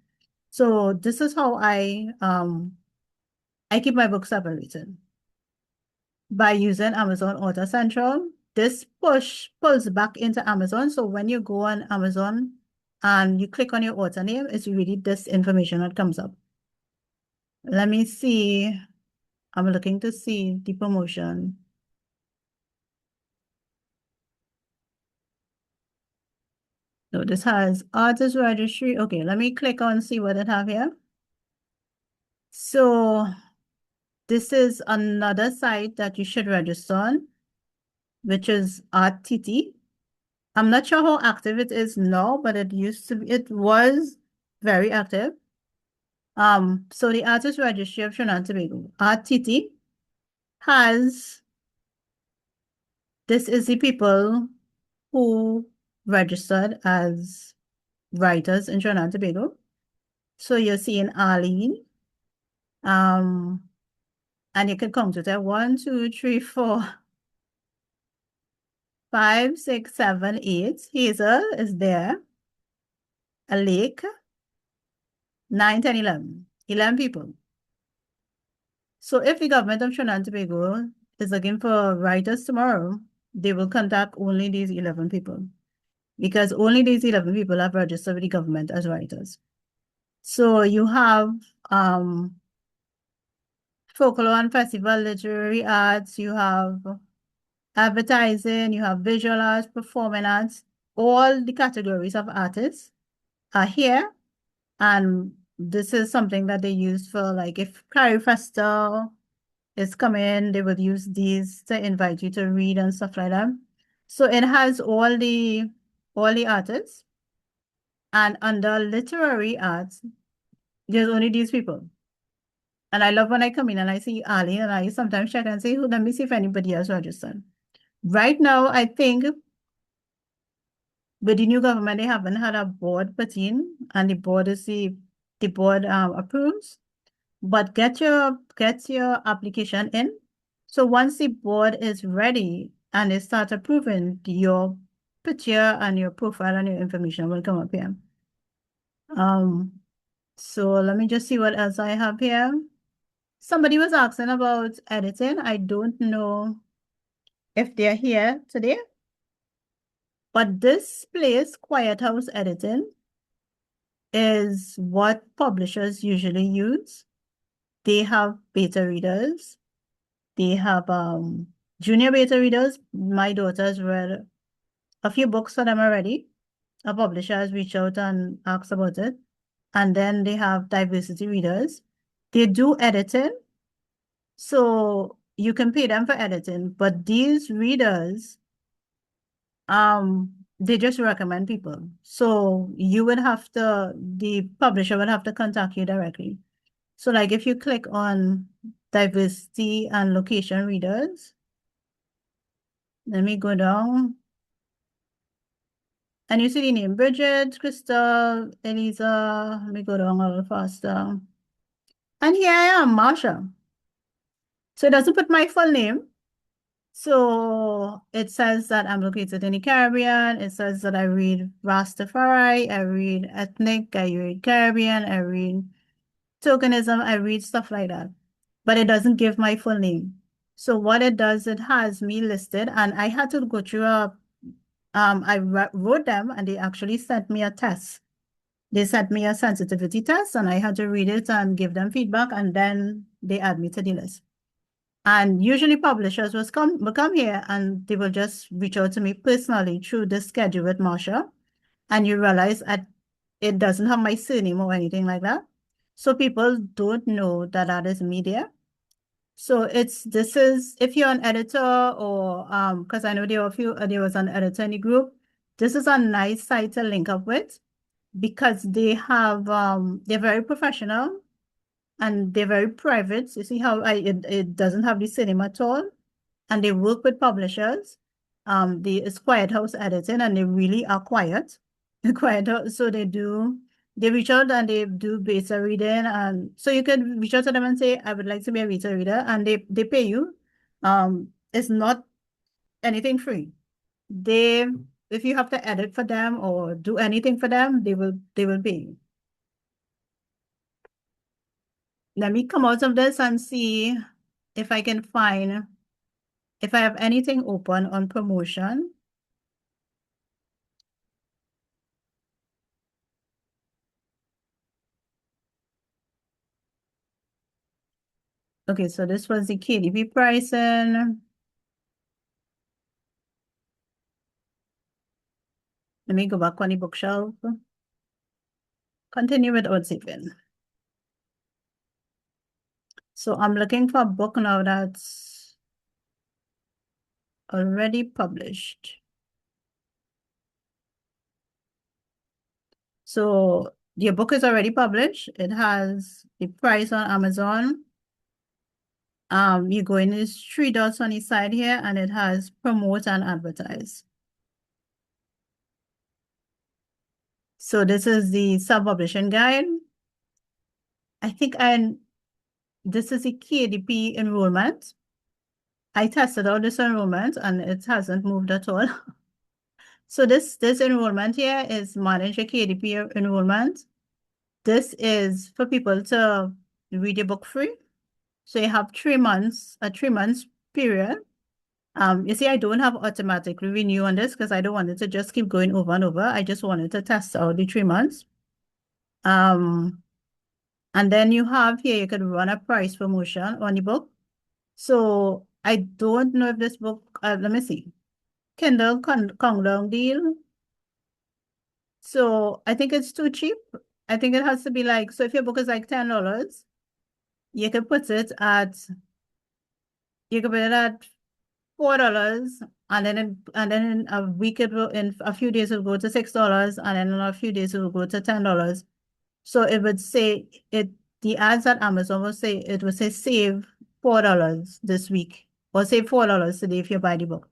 So this is how I keep my books separated by using Amazon Author Central. This pulls back into Amazon. So when you go on Amazon and you click on your author name, it's really this information that comes up. Let me see. I'm looking to see the promotion. So this has artist registry. Okay, let me click on see what it have here. So this is another site that you should register on, which is ArtTT. I'm not sure how active it is now, but it was very active. So the Artist Registry of Trinidad and Tobago, ArtTT, this is the people who registered as writers in Trinidad and Tobago. So you're seeing Arlene, and you can count it at 1, 2, 3, 4, 5, 6, 7, 8. Hazel is there. A Lake, 9, 10, 11. 11 people. So if the government of Trinidad and Tobago is looking for writers tomorrow, they will contact only these 11 people because only these 11 people have registered with the government as writers. So you have folklore and festival, literary arts, you have advertising, you have visual arts, performing arts, all the categories of artists are here. And this is something that they use for, like, if Carrie Festival is coming, they would use these to invite you to read and stuff like that. So it has all the artists. And under literary arts, there's only these people. And I love when I come in and I see Ali and I sometimes check and say, let me see if anybody else registered. Right now, I think with the new government, they haven't had a board put in, and the board approves. But get your application in. So once the board is ready and they start approving, your picture and your profile and your information will come up here. So let me just see what else I have here. Somebody was asking about editing. I don't know if they're here today, but this place, Quiet House Editing, is what publishers usually use. They have beta readers. They have junior beta readers. My daughters read a few books for them already. A publisher has reached out and asked about it. And then they have diversity readers. They do editing. So you can pay them for editing. But these readers, they just recommend people. So the publisher would have to contact you directly. So like if you click on diversity and location readers, let me go down. And you see the name Bridget, Crystal, Eliza. Let me go down a little faster. And here I am, Marsha. So it doesn't put my full name. So it says that I'm located in the Caribbean. It says that I read Rastafari, I read ethnic, I read Caribbean, I read tokenism, I read stuff like that. But it doesn't give my full name. So what it does, it has me listed, and I had to go through I wrote them and they actually sent me a test. They sent me a sensitivity test and I had to read it and give them feedback, and then they add me to the list. And usually publishers will come here and they will just reach out to me personally through the schedule with Marsha. And you realize it doesn't have my surname or anything like that. So people don't know that that is me there. So this is, if you're an editor or, because I know there was an editor in the group, this is a nice site to link up with because they have, they're very professional and they're very private. You see how it doesn't have the cinema at all, and they work with publishers. It's quiet house editing, and they really are quiet. Quiet house, so they reach out and they do beta reading, and so you can reach out to them and say, I would like to be a beta reader, and they pay you. It's not anything free. They If you have to edit for them or do anything for them, they will pay you. Let me come out of this and see if I can find, if I have anything open on promotion. Okay, so this was the KDP pricing. Let me go back on the bookshelf. Continue with odd saving. So I'm looking for a book now that's already published. So your book is already published. It has the price on Amazon. You go in these three dots on the side here, and it has promote and advertise. So this is the self-publishing guide. I think this is a KDP enrollment. I tested out this enrollment and it hasn't moved at all. So this enrollment here is manage a KDP enrollment. This is for people to read a book free. So you have 3 months, a 3 months period. You see, I don't have automatically renew on this because I don't want it to just keep going over and over. I just wanted to test out the 3 months. And then you have here, you could run a price promotion on the book. So I don't know if this book, let me see. Kindle Kong deal. So I think it's too cheap. I think it has to be like, so if your book is like $10, you can put it at, you can put it at $4, and then in a week in a few days it will go to $6, and then in a few days it will go to $10. So it would say the ads at Amazon will say, it will say save $4 this week, or save $4 today if you buy the book.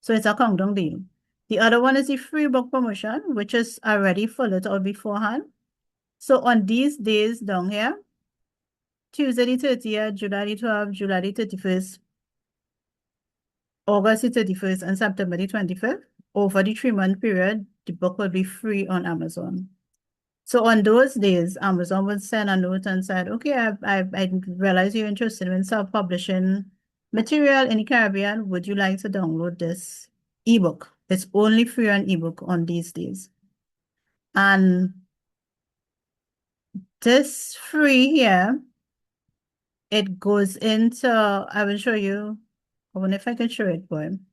So it's a countdown deal. The other one is the free book promotion, which is already full it out beforehand. So on these days down here, Tuesday the 30th, July the 12th, July the 31st, August the 31st, and September the 25th, over the 3-month period, the book will be free on Amazon. So on those days, Amazon would send a note and said, okay, I realize you're interested in self-publishing material in the Caribbean. Would you like to download this ebook? It's only free on ebook on these days. And this free here, it goes into, I will show you, I wonder if I can show it for him.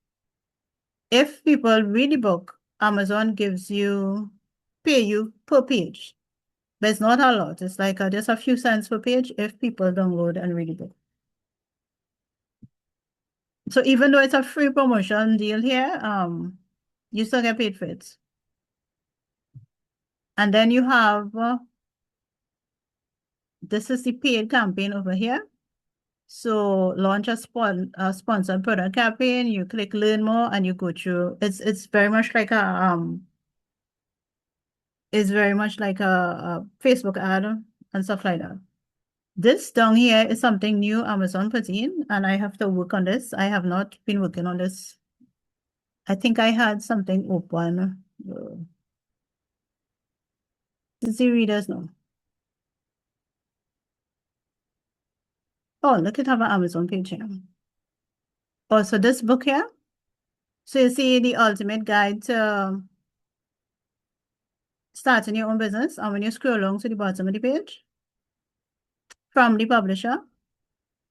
If people read the book, Amazon pay you per page. But it's not a lot. It's like just a few cents per page if people download and read the book. So even though it's a free promotion deal here, you still get paid for it. And then you have, this is the paid campaign over here. So launch a sponsored product campaign, you click learn more and you go through. It's very much like a Facebook ad and stuff like that. This down here is something new Amazon put in, and I have to work on this. I have not been working on this. I think I had something open. The readers now. Oh, look at our Amazon page here. Oh, so this book here. So you see the ultimate guide to starting your own business. And when you scroll along to the bottom of the page, from the publisher,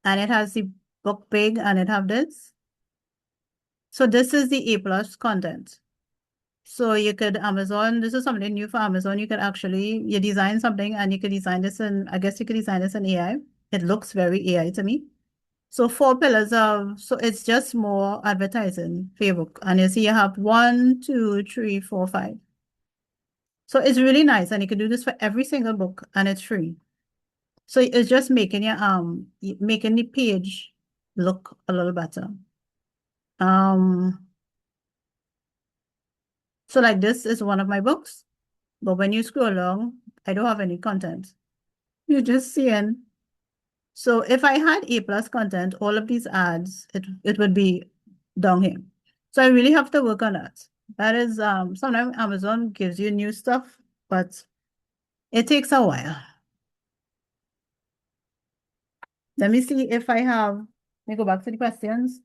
and it has the book big and it have this. So this is the A+ content. So you could Amazon, this is something new for Amazon. You could actually, you design something and you could design this in, I guess you could design this in AI. It looks very AI to me. So 4 pillars of, so it's just more advertising for your book. And you see you have 1, 2, 3, 4, 5. So it's really nice. And you can do this for every single book and it's free. So it's just making your making the page look a little better. So like this is one of my books, but when you scroll along, I don't have any content. You're just seeing. So if I had A+ content, all of these ads, it would be down here. So I really have to work on that. That is sometimes Amazon gives you new stuff, but it takes a while. Let me see if I have, let me go back to the questions.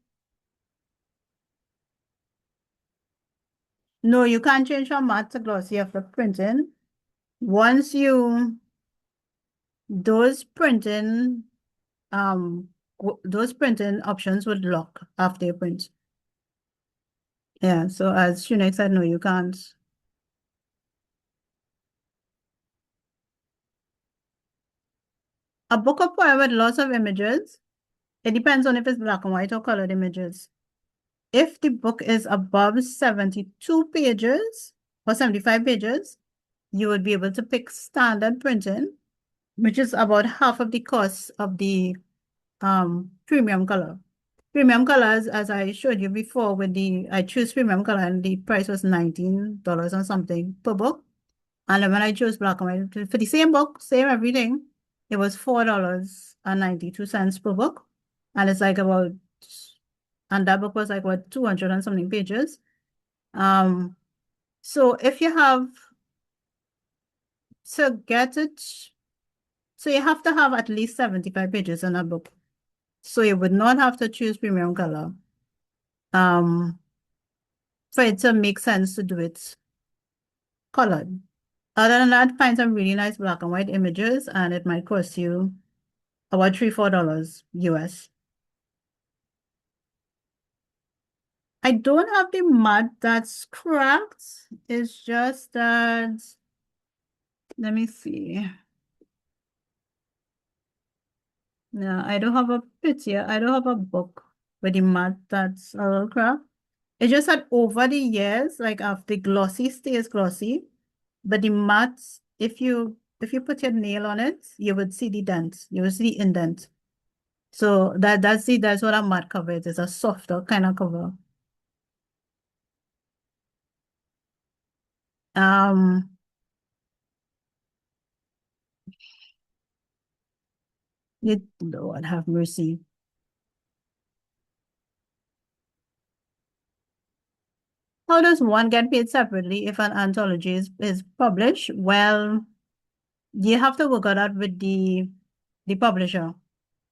No, you can't change from matte to glossy after printing. Once you, those printing, those printing options would lock after you print. Yeah, so as Shunek said, no, you can't. A book of poem with lots of images, it depends on if it's black and white or colored images. If the book is above 72 pages or 75 pages, you would be able to pick standard printing, which is about half of the cost of the premium color. Premium colors, as I showed you before, I choose premium color and the price was $19 or something per book. And then when I chose black and white for the same book, same everything, it was $4.92 per book. And it's like about, and that book was like what, 200 and something pages. So if you have to get it, so you have to have at least 75 pages in a book. So you would not have to choose premium color for it to make sense to do it colored. Other than that, find some really nice black and white images and it might cost you about $3, $4 US. I don't have the mat that's cracked. It's just that, let me see. No, I don't have a picture. I don't have a book with the mat that's a little cracked. It's just that over the years, like after glossy stays glossy, but the mats, if you put your nail on it, you would see the dent. You would see the indent. So that's what a mat cover is. It's a softer kind of cover. Lord have mercy. How does one get paid separately if an anthology is published? Well, you have to work out that with the publisher.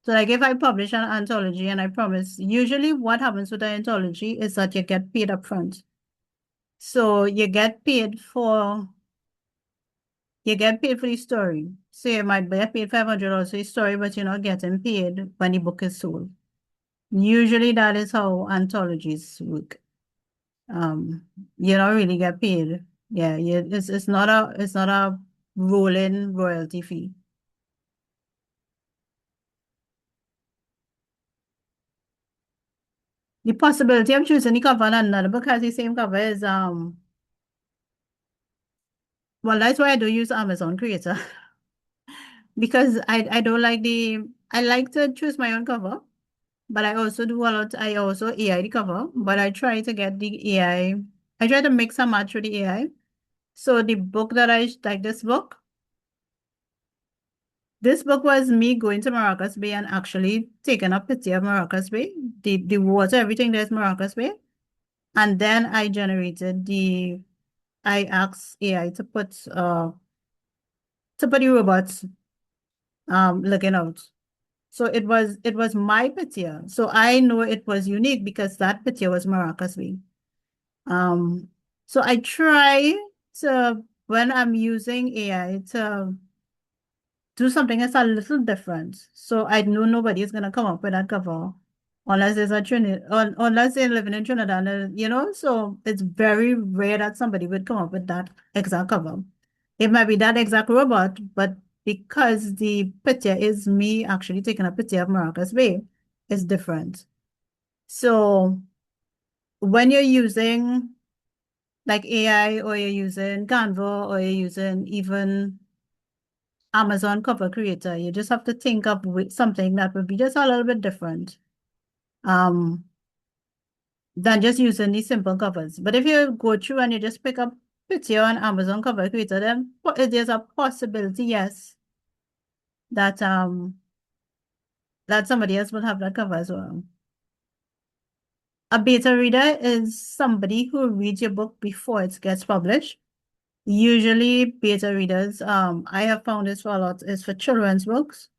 So like if I publish an anthology and I promise, usually what happens with an anthology is that you get paid upfront. So you get paid for the story. So you might get paid $500 for the story, but you're not getting paid when the book is sold. Usually that is how anthologies work. You don't really get paid. Yeah, it's not a rolling royalty fee. The possibility of choosing the cover and another book has the same cover is well, that's why I do use Amazon Creator. Because I don't like I like to choose my own cover, but I also do a lot, I also AI the cover, but I try to get the AI, I try to mix and match with the AI. So the book that like this book was me going to Maracas Bay and actually taking a picture of Maracas Bay, the water, everything there's Maracas Bay. And then I asked AI to put the robots looking out. So it was my picture. So I know it was unique because that picture was Maracas Bay. So I try to, when I'm using AI, to do something that's a little different. So I know nobody is gonna come up with that cover unless there's a Trinidad, unless they're living in Trinidad, you know, so it's very rare that somebody would come up with that exact cover. It might be that exact robot, but because the picture is me actually taking a picture of Maracas Bay, it's different. So when you're using like AI or you're using Canva or you're using even Amazon cover creator, you just have to think up with something that would be just a little bit different. Than just using these simple covers. But if you go through and you just pick up picture on Amazon cover creator, then there's a possibility, yes, that that somebody else will have that cover as well. A beta reader is somebody who reads your book before it gets published. Usually beta readers, I have found this for a lot, is for children's books.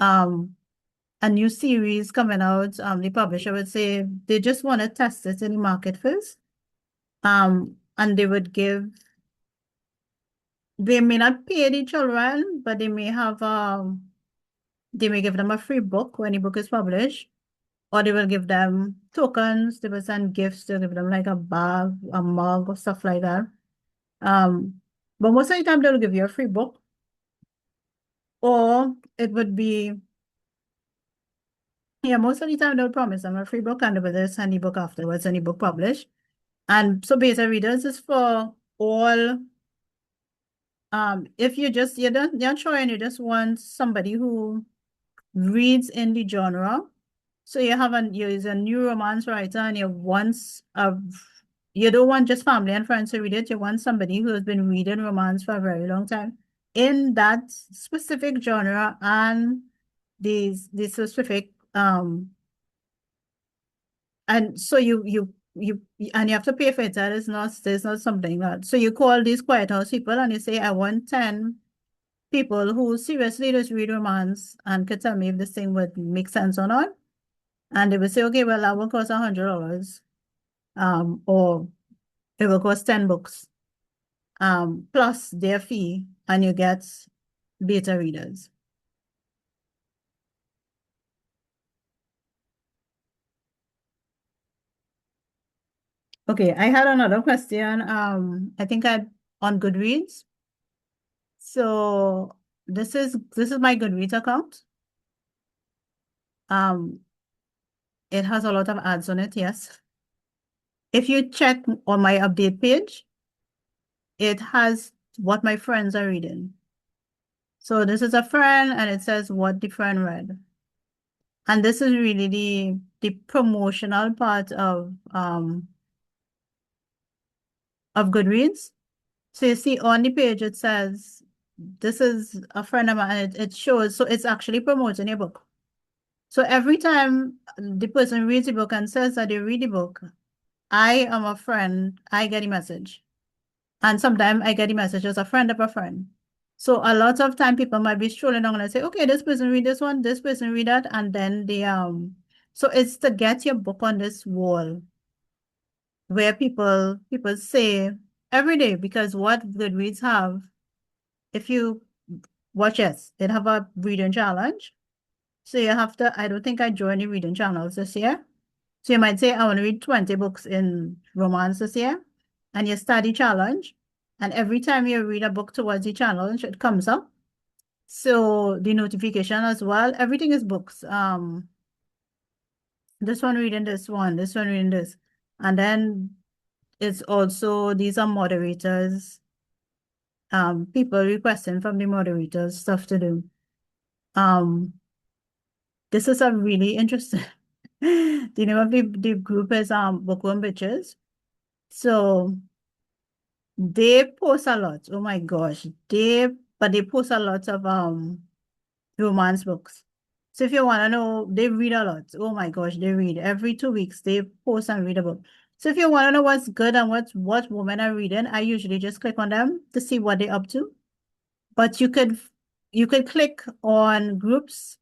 A new series coming out, the publisher would say they just want to test it in the market first. And they would give, they may not pay the children, but they may have they may give them a free book when the book is published, or they will give them tokens, they will send gifts, they'll give them like a bag, a mug, or stuff like that. But most of the time they'll give you a free book, or it would be, yeah, most of the time they'll promise them a free book and they will just send the book afterwards and the book published. And so beta readers is for all, if you're not sure and you just want somebody who reads in the genre. So you're a new romance writer and you don't want just family and friends to read it. You want somebody who has been reading romance for a very long time in that specific genre and these specific and so you and you have to pay for it. That is not there's not something that so you call these quiet house people and you say I want 10 people who seriously just read romance and could tell me if this thing would make sense or not. And they would say, okay, well, that will cost $100. Or it will cost 10 books, plus their fee, and you get beta readers. Okay, I had another question. I think on Goodreads. So this is my Goodreads account. It has a lot of ads on it, yes. If you check on my update page, it has what my friends are reading. So this is a friend and it says what the friend read. And this is really the promotional part of Goodreads. So you see on the page it says this is a friend of mine, and it shows, so it's actually promoting your book. So every time the person reads the book and says that they read the book, I am a friend, I get a message. And sometimes I get a message as a friend of a friend. So a lot of time people might be strolling down and I say, okay, this person read this one, this person read that, and then so it's to get your book on this wall where people say every day, because what Goodreads have, if you watch it have a reading challenge. So you have to, I don't think I joined the reading channels this year. So you might say, I want to read 20 books in romance this year, and you start the challenge. And every time you read a book towards the challenge, it comes up. So the notification as well, everything is books. This one reading this one, this one reading this. And then it's also, these are moderators, people requesting from the moderators stuff to do. This is a really interesting, the name of the group is Bookworm Bitches. So they post a lot. Oh my gosh. But they post a lot of romance books. So if you want to know, they read a lot. Oh my gosh, they read. Every 2 weeks, they post and read a book. So if you want to know what's good and what women are reading, I usually just click on them to see what they're up to. But you could click on groups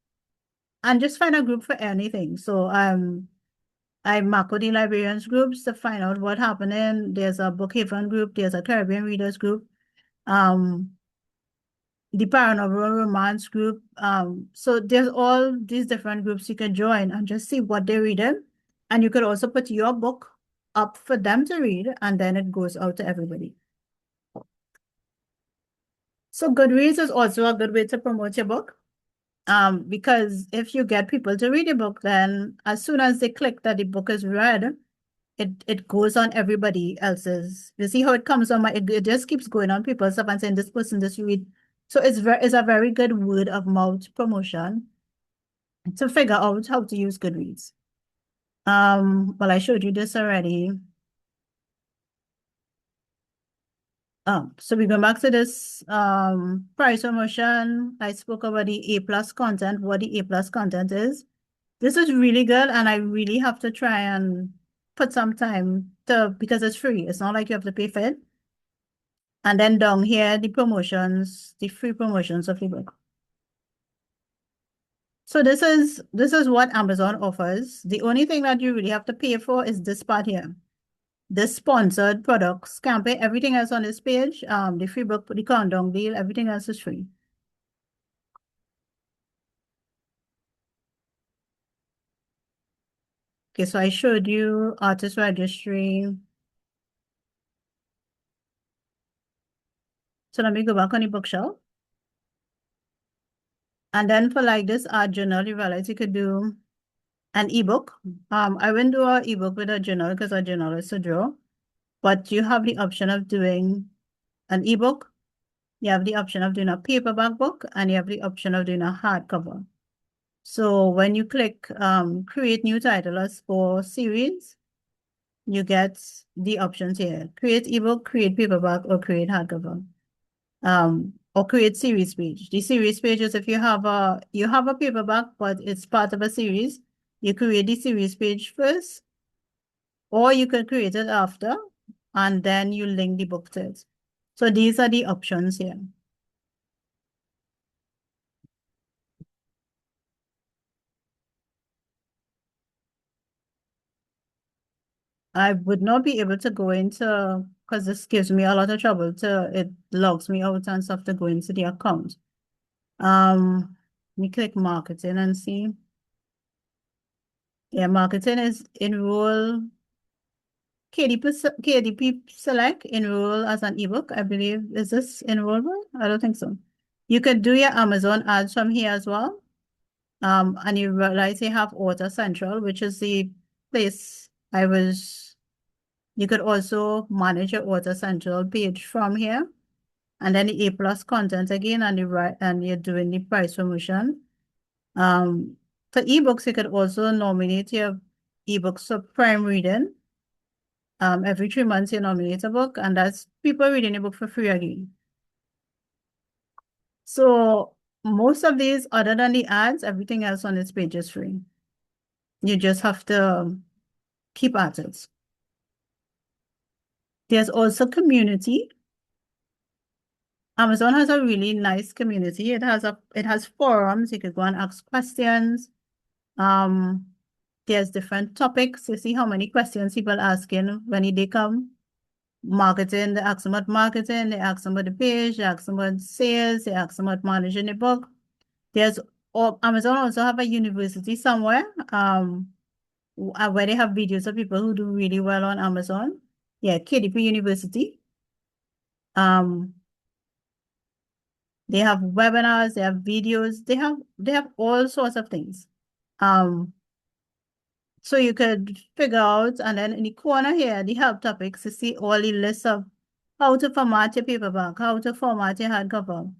and just find a group for anything. So I mark out the librarians groups to find out what's happening. There's a Bookhaven group, there's a Caribbean readers group. the paranormal romance group. So there's all these different groups you can join and just see what they're reading. And you could also put your book up for them to read, and then it goes out to everybody. So Goodreads is also a good way to promote your book. Because if you get people to read your book, then as soon as they click that the book is read, it goes on everybody else's. You see how it comes on it just keeps going on people's stuff and saying this person just read. So it's a very good word of mouth promotion to figure out how to use Goodreads. Well, I showed you this already. So we go back to this price promotion. I spoke about the A+ content, what the A+ content is. This is really good, and I really have to try and put some time because it's free. It's not like you have to pay for it. And then down here, the promotions, the free promotions of the book. So this is what Amazon offers. The only thing that you really have to pay for is this part here. The sponsored products campaign, everything else on this page, the free book, the countdown deal, everything else is free. Okay, so I showed you artist registry. So let me go back on the bookshelf. And then for like this art journal, you realize you could do an ebook. I wouldn't do an ebook with a journal because a journal is to draw, but you have the option of doing an ebook. You have the option of doing a paperback book, and you have the option of doing a hardcover. So when you click create new titles for series, you get the options here: create ebook, create paperback, or create hardcover. Or create series page. The series page is if you have a paperback, but it's part of a series, you create the series page first, or you can create it after, and then you link the book to it. So these are the options here. I would not be able to go into, because this gives me a lot of trouble it logs me out and stuff to go into the account. Let me click marketing and see. Yeah, marketing is enroll KDP select enroll as an ebook, I believe. Is this enrollable? I don't think so. You could do your Amazon ads from here as well. And you realize you have Author Central, which is the place you could also manage your Author Central page from here. And then the A+ content again, and you're doing the price promotion. For ebooks, you could also nominate your ebooks for prime reading. Every 3 months you nominate a book, and that's people reading a book for free again. So most of these, other than the ads, everything else on this page is free. You just have to keep at it. There's also community. Amazon has a really nice community. It has forums. You could go and ask questions. There's different topics. You see how many questions people asking when they come. Marketing, they ask them about marketing, they ask them about the page, they ask them about sales, they ask them about managing the book. Amazon also have a university somewhere, where they have videos of people who do really well on Amazon. Yeah, KDP University. They have webinars, they have videos, they have all sorts of things. So you could figure out, and then in the corner here, the help topics, you see all the lists of how to format your paperback, how to format your hardcover,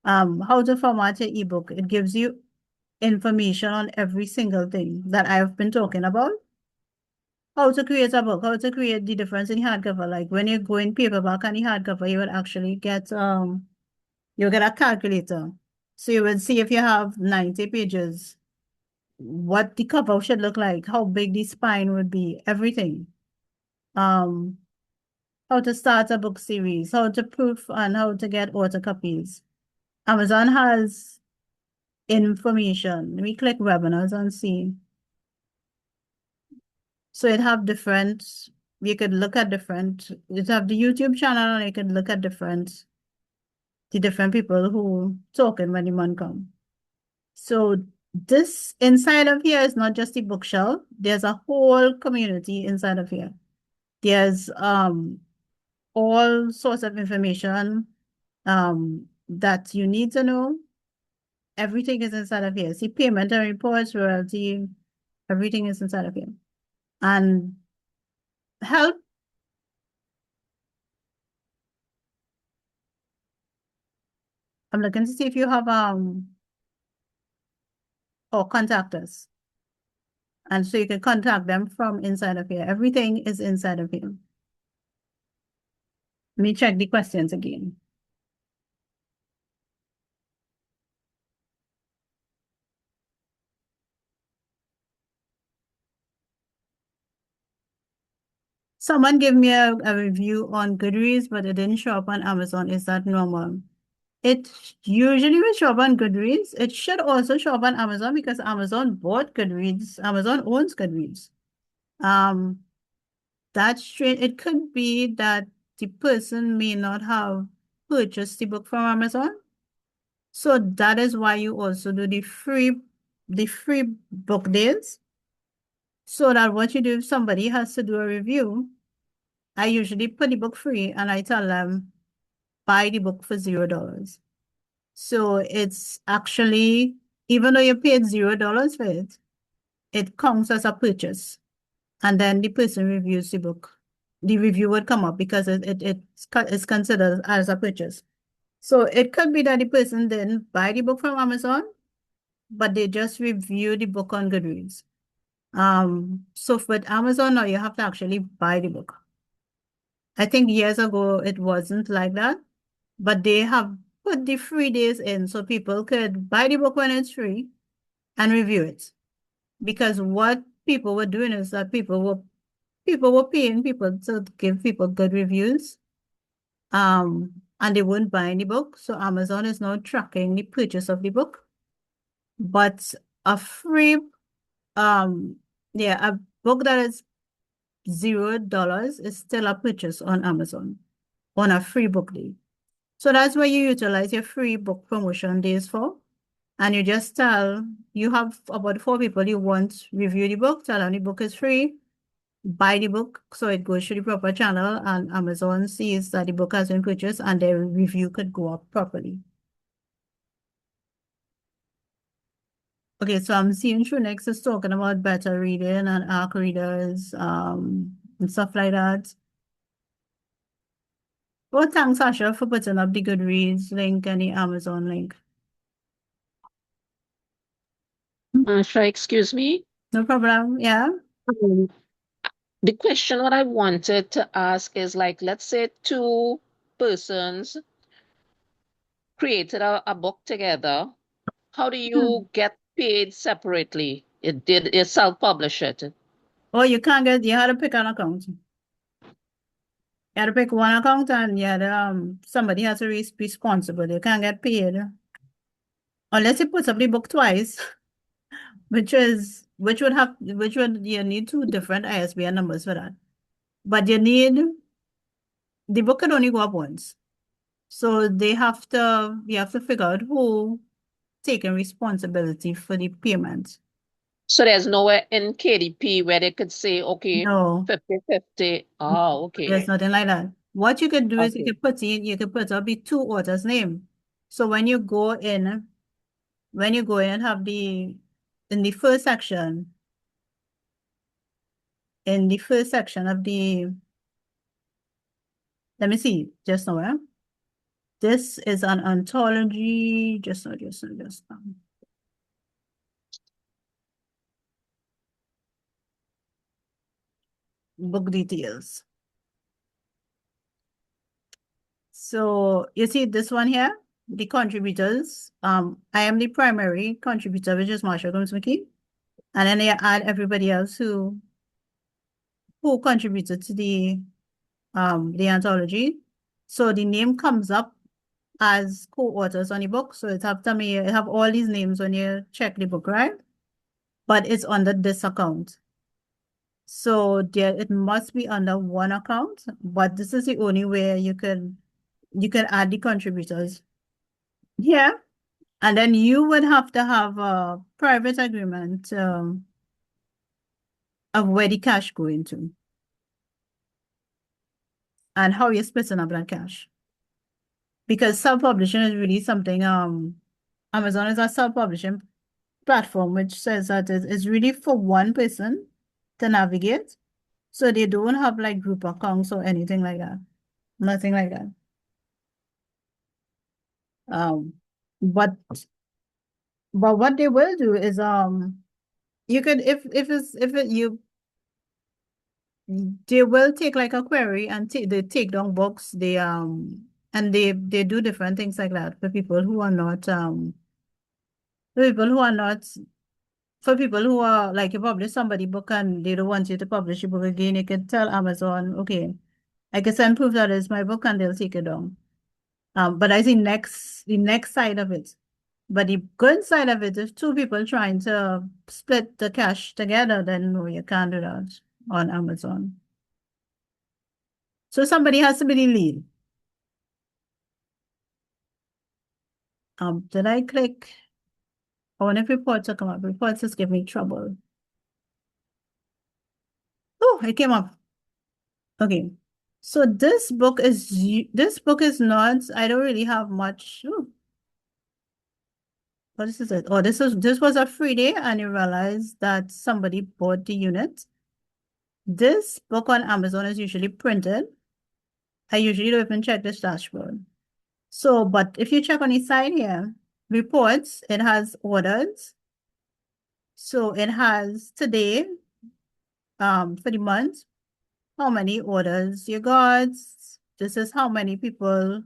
how to format your ebook. It gives you information on every single thing that I've been talking about. How to create a book, how to create the difference in hardcover. Like when you go in paperback and the hardcover, you would actually get you'll get a calculator. So you would see if you have 90 pages, what the cover should look like, how big the spine would be, everything. How to start a book series, how to proof and how to get author copies. Amazon has information. Let me click webinars and see. So it have different, you could look at different, it have the YouTube channel and you could look at different the different people who talking when the month come. So this inside of here is not just the bookshelf. There's a whole community inside of here. There's all sorts of information that you need to know. Everything is inside of here. See, payment and reports, royalty, everything is inside of here. And help. I'm looking to see if you have or contact us. And so you can contact them from inside of here. Everything is inside of here. Let me check the questions again. Someone gave me a review on Goodreads, but it didn't show up on Amazon. Is that normal? It usually will show up on Goodreads. It should also show up on Amazon because Amazon bought Goodreads. Amazon owns Goodreads. That's strange. It could be that the person may not have purchased the book from Amazon. So that is why you also do the free book days. So that what you do, if somebody has to do a review, I usually put the book free and I tell them, buy the book for $0. So it's actually, even though you paid $0 for it, it counts as a purchase. And then the person reviews the book. The review would come up because it's considered as a purchase. So it could be that the person didn't buy the book from Amazon, but they just review the book on Goodreads. So with Amazon now, you have to actually buy the book. I think years ago it wasn't like that, but they have put the free days in so people could buy the book when it's free and review it. Because what people were doing is that people were paying people to give people good reviews. And they wouldn't buy any book. So Amazon is now tracking the purchase of the book. But a free a book that is $0 is still a purchase on Amazon on a free book day. So that's where you utilize your free book promotion days for. And you just you have about 4 people you want review the book, tell them the book is free, buy the book so it goes to the proper channel and Amazon sees that the book has been purchased and their review could go up properly. Okay, so I'm seeing True Next is talking about better reading and ARC readers and stuff like that. Well, thanks, Sasha, for putting up the Goodreads link and the Amazon link. Marsha, excuse me. No problem, yeah. The question what I wanted to ask is like, let's say 2 persons created a book together. How do you get paid separately? It self-publish it. Oh, you can't get, you had to pick an account. You had to pick one account and you had somebody has to be responsible. You can't get paid. Unless you put up the book twice, which would you need 2 different ISBN numbers for that. But the book can only go up once. So you have to figure out who taking responsibility for the payment. So there's nowhere in KDP where they could say, okay, No, 50-50. Oh, okay. there's nothing like that. What you could do is Okay. you could put up the 2 authors' name. So when you go in and have in the first section, of the, let me see, just now, this is an anthology, just now. Book details. So you see this one here, the contributors. I am the primary contributor, which is Marsha Gomes-Mckie. And then I add everybody else who contributed to the anthology. So the name comes up as co-authors on the book. So it have all these names when you check the book, right? But it's under this account. So it must be under one account, but this is the only way you can add the contributors Yeah. And then you would have to have a private agreement of where the cash going to and how you're splitting up that cash. Because self-publishing is really something, Amazon is a self-publishing platform, which says that it's really for one person to navigate. So they don't have like group accounts or anything like that. Nothing like that. Um, but what they will do is you could if it you they will take like a query and they take down books, and they do different things like that for people who are not for people who are not for people who are like you publish somebody book and they don't want you to publish your book again, you can tell Amazon, okay, I can send proof that it's my book and they'll take it down. But I think the next side of it. But the good side of it, if two people trying to split the cash together, then no, you can't do that on Amazon. So somebody has to be the lead. Did I click? I wonder if reports will come up. Reports just give me trouble. Oh, it came up. Okay. So this book is not, I don't really have much. Oh, what is it? Oh, this was a free day and you realize that somebody bought the unit. This book on Amazon is usually printed. I usually don't even check this dashboard. So, but if you check on the side here, reports, it has orders. So it has today, for the month, how many orders you got. This is how many people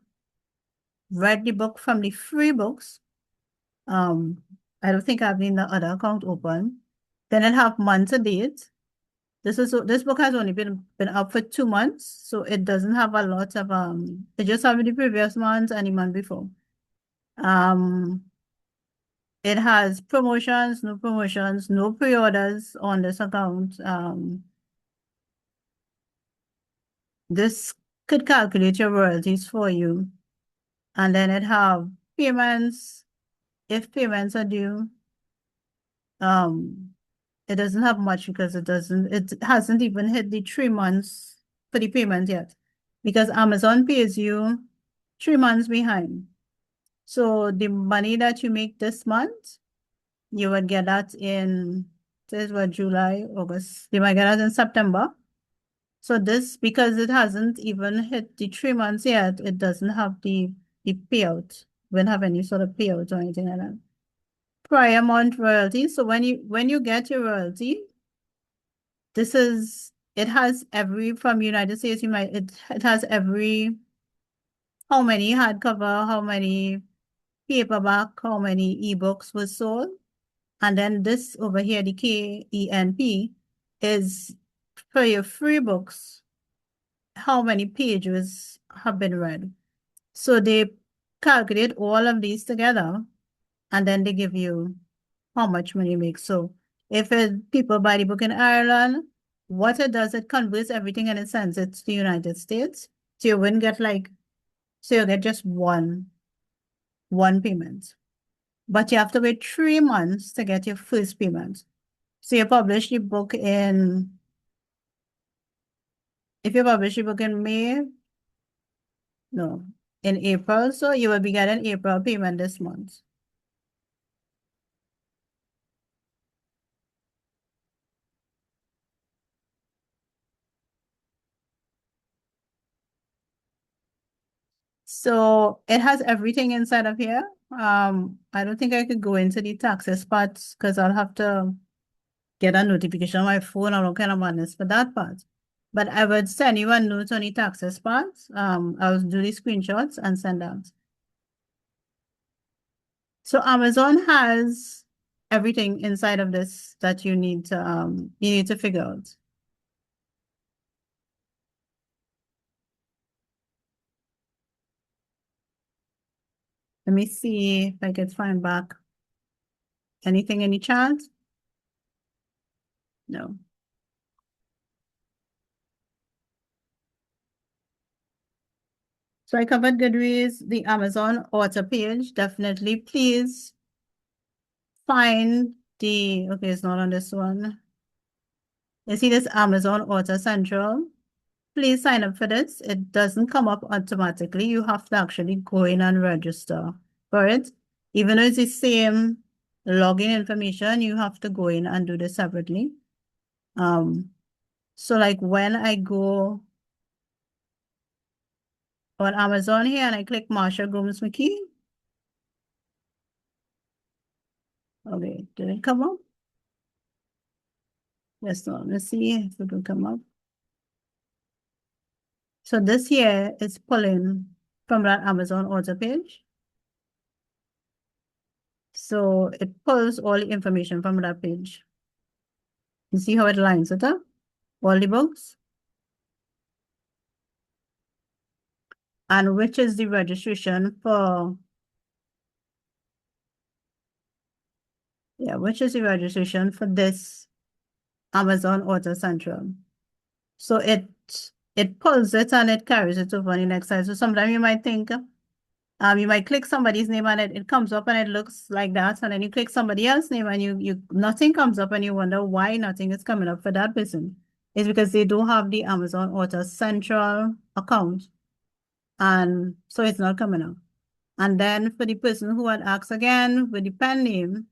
read the book from the free books. I don't think I've the other account open. Then it have month to date. This book has only been up for 2 months, so it doesn't have a lot of it just have the previous month and the month before. It has promotions, no pre-orders on this account. This could calculate your royalties for you. And then it have payments, if payments are due. It doesn't have much because it hasn't even hit the 3 months for the payment yet. Because Amazon pays you 3 months behind. So the money that you make this month, you would get that in, this what, July, August. You might get that in September. So this, because it hasn't even hit the 3 months yet, it doesn't have the payout. Won't have any sort of payout or anything like that. Prior month royalty. So when you get your royalty, it has every from United States, it has every how many hardcover, how many paperback, how many ebooks was sold. And then this over here, the KENP, is for your free books, how many pages have been read. So they calculate all of these together and then they give you how much money you make. So if people buy the book in Ireland, what it does, it converts everything and it sends it to the United States. So you wouldn't get so you get just one payment. But you have to wait 3 months to get your first payment. So you publish the book if you publish the book in May, no, in April, so you will be getting April payment this month. So it has everything inside of here. I don't think I could go into the taxes part because I'll have to get a notification on my phone or kind of madness for that part. But I would send you a note on the taxes part. I'll do the screenshots and send out. So Amazon has everything inside of this that you need to figure out. Let me see if I can find back anything in the chat. No. So I covered Goodreads, the Amazon author page. Definitely, please find the, okay, it's not on this one. You see this Amazon Author Central? Please sign up for this. It doesn't come up automatically. You have to actually go in and register for it. Even though it's the same login information, you have to go in and do this separately. So like when I go on Amazon here and I click Marsha Gomes-Mckie. Okay, did it come up? Yes, no, let's see if it will come up. So this here is pulling from that Amazon author page. So it pulls all the information from that page. You see how it lines it up? All the books. And which is the registration for, which is the registration for this Amazon Author Central. So it pulls it and it carries it over on the next slide. So sometimes you might think, you might click somebody's name and it comes up and it looks like that. And then you click somebody else's name and you nothing comes up and you wonder why nothing is coming up for that person. It's because they don't have the Amazon Author Central account. And so it's not coming up. And then for the person who had asked again with the pen name,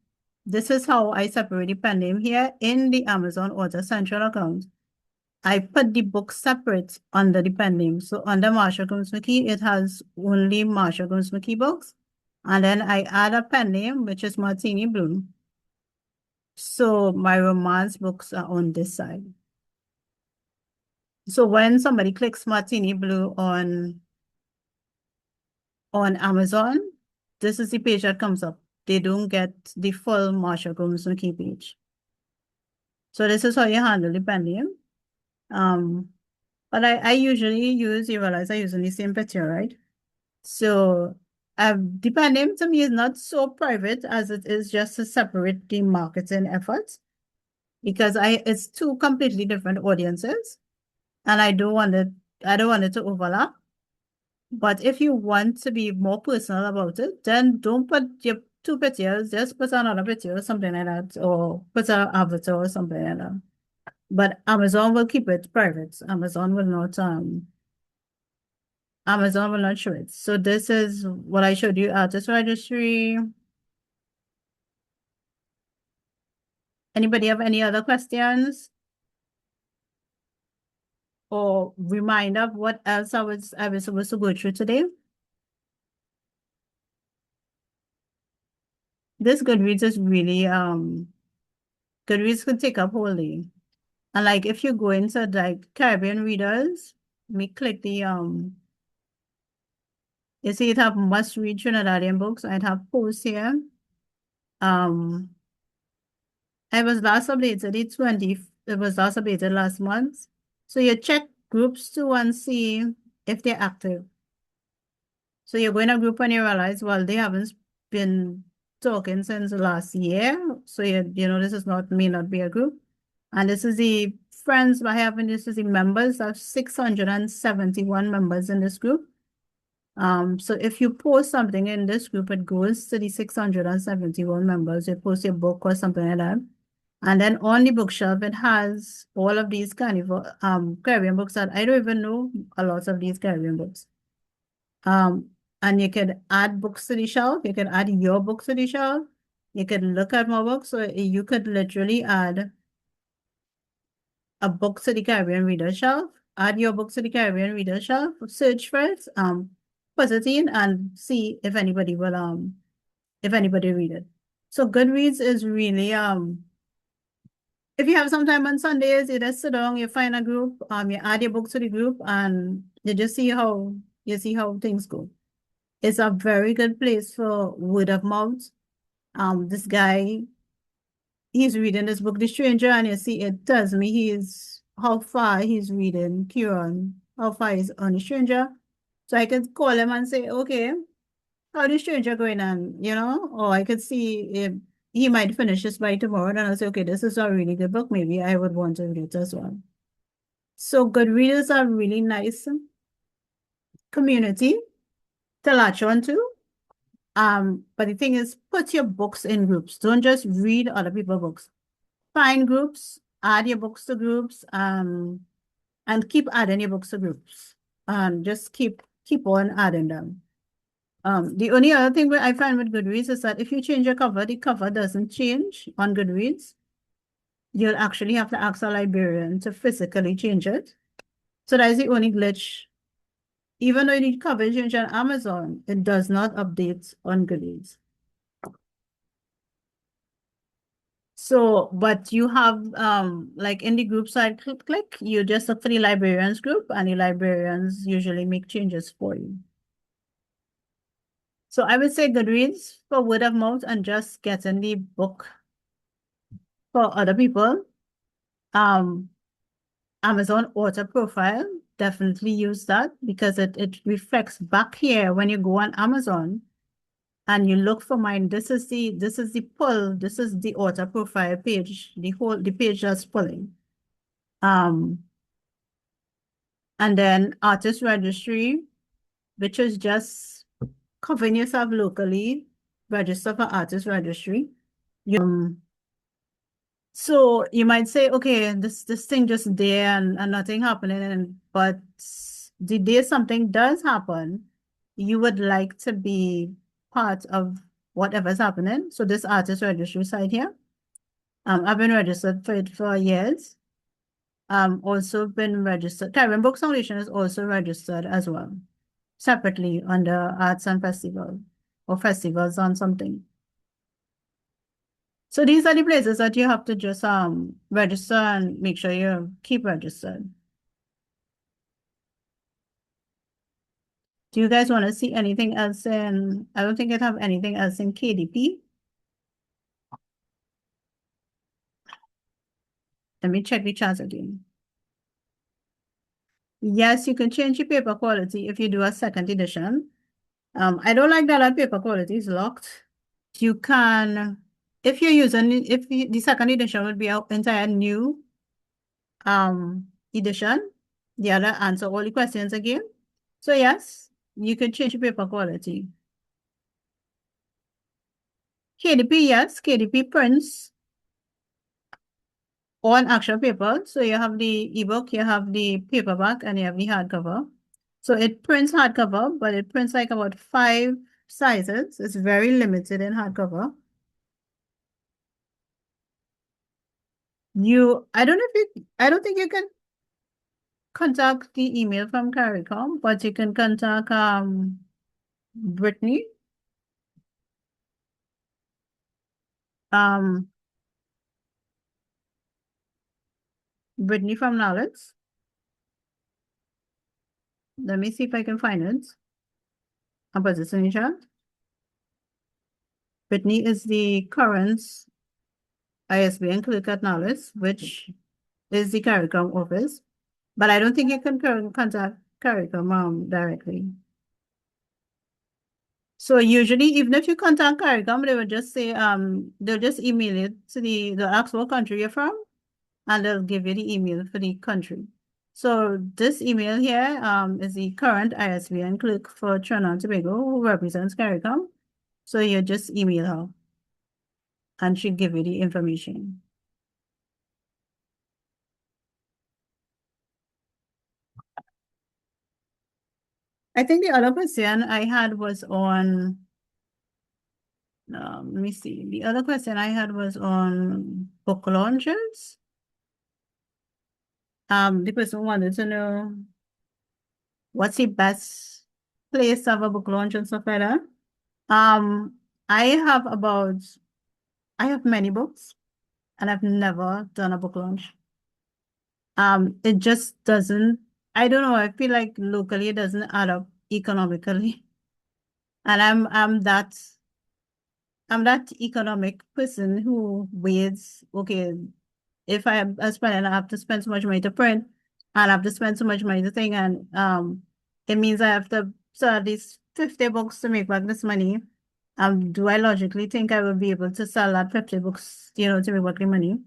this is how I separate the pen name here in the Amazon Author Central account. I put the book separate under the pen name. So under Marsha Gomes-Mckie, it has only Marsha Gomes-Mckie books. And then I add a pen name, which is Martini Bloom. So my romance books are on this side. So when somebody clicks Martini Blue on Amazon, this is the page that comes up. They don't get the full Marsha Gomes-Mckie page. So this is how you handle the pen name. But I usually use, you realize I use the same picture, right? So the pen name to me is not so private as it is just to separate the marketing efforts, because it's two completely different audiences and I don't want it to overlap. But if you want to be more personal about it, then don't put your two pictures, just put another picture or something like that, or put an avatar or something like that. But Amazon will keep it private. Amazon will not show it. So this is what I showed you, artist registry. Anybody have any other questions? Or remind of what else I was supposed to go through today? This Goodreads is really Goodreads could take up whole day. And like if you go into like Caribbean readers, let me click the you see it have must read Trinidadian books. I'd have posts here. I was last updated it was last updated last month. So you check groups too and see if they're active. So you go in a group and you realize, well, they haven't been talking since last year. So you know, may not be a group. And this is the friends I have, and this is the members. I have 671 members in this group. So if you post something in this group, it goes to the 671 members. You post your book or something like that. And then on the bookshelf, it has all of these Carnival Caribbean books that I don't even know a lot of these Caribbean books. And you can add books to the shelf. You can add your book to the shelf. You can look at more books. So you could literally add a book to the Caribbean reader shelf, add your book to the Caribbean reader shelf, search for it, put it in and see if anybody will read it. So Goodreads is really if you have some time on Sundays, you just sit down, you find a group, you add your book to the group and you just see how things go. It's a very good place for word of mouth. This guy, he's reading this book, The Stranger, and you see it tells me how far he's reading Kieran, how far he's on The Stranger. So I could call him and say, okay, how The Stranger going on, you know? Or I could see if he might finish this by tomorrow, and I'll say, okay, this is a really good book. Maybe I would want to read it as well. So good readers are really nice community to latch on to. But the thing is, put your books in groups. Don't just read other people's books. Find groups, add your books to groups, and keep adding your books to groups. Just keep on adding them. The only other thing I find with Goodreads is that if you change your cover, the cover doesn't change on Goodreads. You'll actually have to ask a librarian to physically change it. So that is the only glitch. Even though the cover is changed on Amazon, it does not update on Goodreads. So, but you have, like in the group side, click, you just look for the librarians group, and the librarians usually make changes for you. So I would say Goodreads for word of mouth and just getting the book for other people. Amazon author profile, definitely use that because it reflects back here when you go on Amazon and you look for mine. This is the pull, this is the author profile page, the page that's pulling. And then artist registry, which is just covering yourself locally, register for artist registry. So you might say, okay, this thing just there and nothing happening, but the day something does happen, you would like to be part of whatever's happening. So this artist registry site here, I've been registered for it for years. Also been registered. Caribbean Books Foundation is also registered as well, separately under arts and festival or festivals on something. So these are the places that you have to just register and make sure you keep registered. Do you guys want to see anything else in, I don't think I have anything else in KDP. Let me check the charts again. Yes, you can change your paper quality if you do a second edition. I don't like that our paper quality is locked. You can, if you're using, the second edition would be an entire new edition, the other answer all the questions again. So yes, you can change your paper quality. KDP, yes, KDP prints on actual paper. So you have the ebook, you have the paperback, and you have the hardcover. So it prints hardcover, but it prints like about 5 sizes. It's very limited in hardcover. I don't think you can contact the email from CARICOM, but you can contact Brittany. Brittany from NALIS. Let me see if I can find it. I'll put this in the chat. Brittany is the current ISBN clerk at NALIS, which is the CARICOM office. But I don't think you can contact CARICOM directly. So usually, even if you contact CARICOM, they will just say, they'll just email it to they'll ask what country you're from, and they'll give you the email for the country. So this email here is the current ISBN clerk for Trinidad and Tobago who represents CARICOM. So you just email her and she'll give you the information. I think the other question I had was on, let me see. The other question I had was on book launches. The person wanted to know what's the best place to have a book launch and stuff like that. I have many books and I've never done a book launch. It just doesn't, I don't know, I feel like locally it doesn't add up economically. And I'm that economic person who waits, okay, if I have to spend so much money to print, and I have to spend so much money to thing, and it means I have to sell at least 50 books to make back this money. Do I logically think I will be able to sell that 50 books, to make back the money?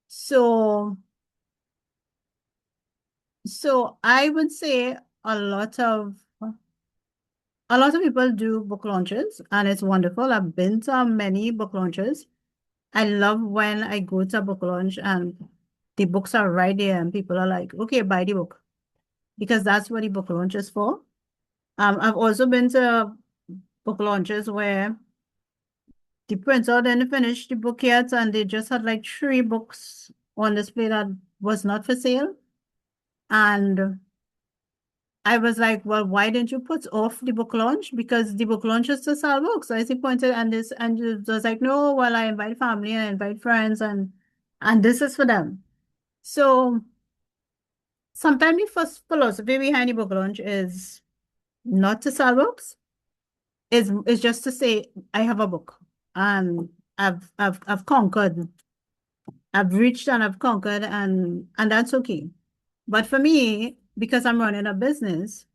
So I would say a lot of people do book launches, and it's wonderful. I've been to many book launches. I love when I go to a book launch and the books are right there and people are like, okay, buy the book, because that's what the book launch is for. I've also been to book launches where the printer didn't finish the book yet and they just had like 3 books on display that was not for sale. And I was like, well, why didn't you put off the book launch? Because the book launch is to sell books. I see pointed and this, and it was like, no, well, I invite family and I invite friends and this is for them. So sometimes the first philosophy behind the book launch is not to sell books. Is just to say, I have a book and I've conquered. I've reached and I've conquered and that's okay. But for me, because I'm running a business,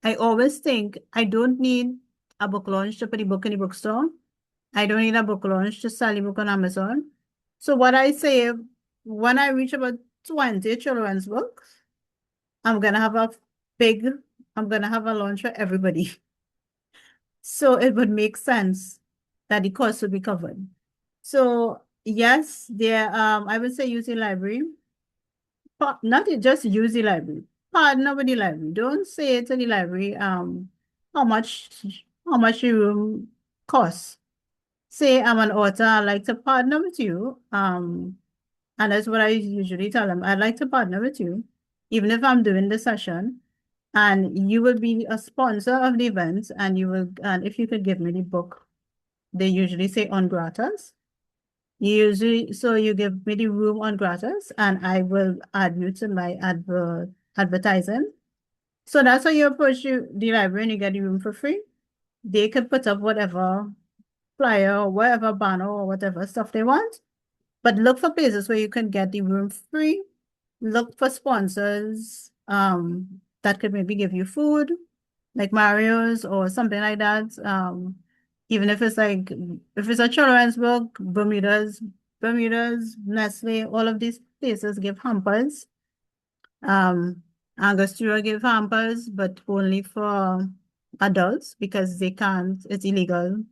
I always think I don't need a book launch to put the book in the bookstore. I don't need a book launch to sell the book on Amazon. So what I say, when I reach about 20 children's books, I'm gonna have big, I'm gonna have a launch for everybody. So it would make sense that the cost would be covered. So yes, there, I would say use the library. Not just use the library. Partner with the library. Don't say to the library, how much the room costs. Say I'm an author, I'd like to partner with you. And that's what I usually tell them. I'd like to partner with you, even if I'm doing the session. And you will be a sponsor of the event, and if you could give me the book, they usually say on gratis. So you give me the room on gratis, and I will add you to my advertising. So that's how you approach the library and you get the room for free. They could put up whatever flyer or whatever banner or whatever stuff they want, but look for places where you can get the room free. Look for sponsors that could maybe give you food, like Mario's or something like that. Even if it's like, if it's a children's book, Bermuda's, Nestle, all of these places give hampers. Angostura give hampers, but only for adults because they can't, it's illegal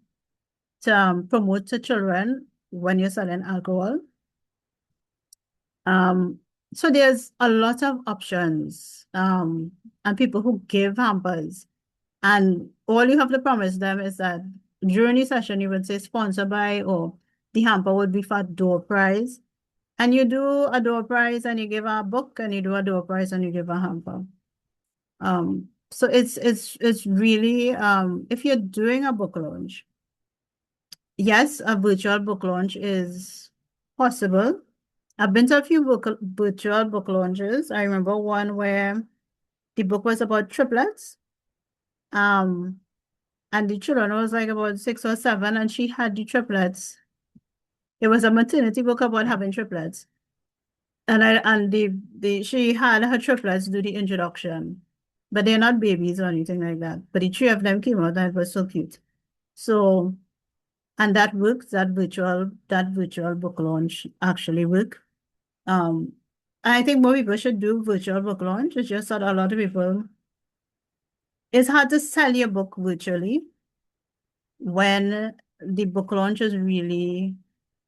to promote to children when you're selling alcohol. So there's a lot of options and people who give hampers. And all you have to promise them is that during the session, you would say sponsored by, or the hamper would be for door prize. And you do a door prize and you give a book, and you do a door prize and you give a hamper. So it's really, if you're doing a book launch, yes, a virtual book launch is possible. I've been to a few virtual book launches. I remember one where the book was about triplets. And the children was like about 6 or 7, and she had the triplets. It was a maternity book about having triplets. And she had her triplets do the introduction. But they're not babies or anything like that. But the 3 of them came out and it was so cute. So, and that worked, that virtual book launch actually worked. I think more people should do virtual book launch. It's just that a lot of people, it's hard to sell your book virtually when the book launch is really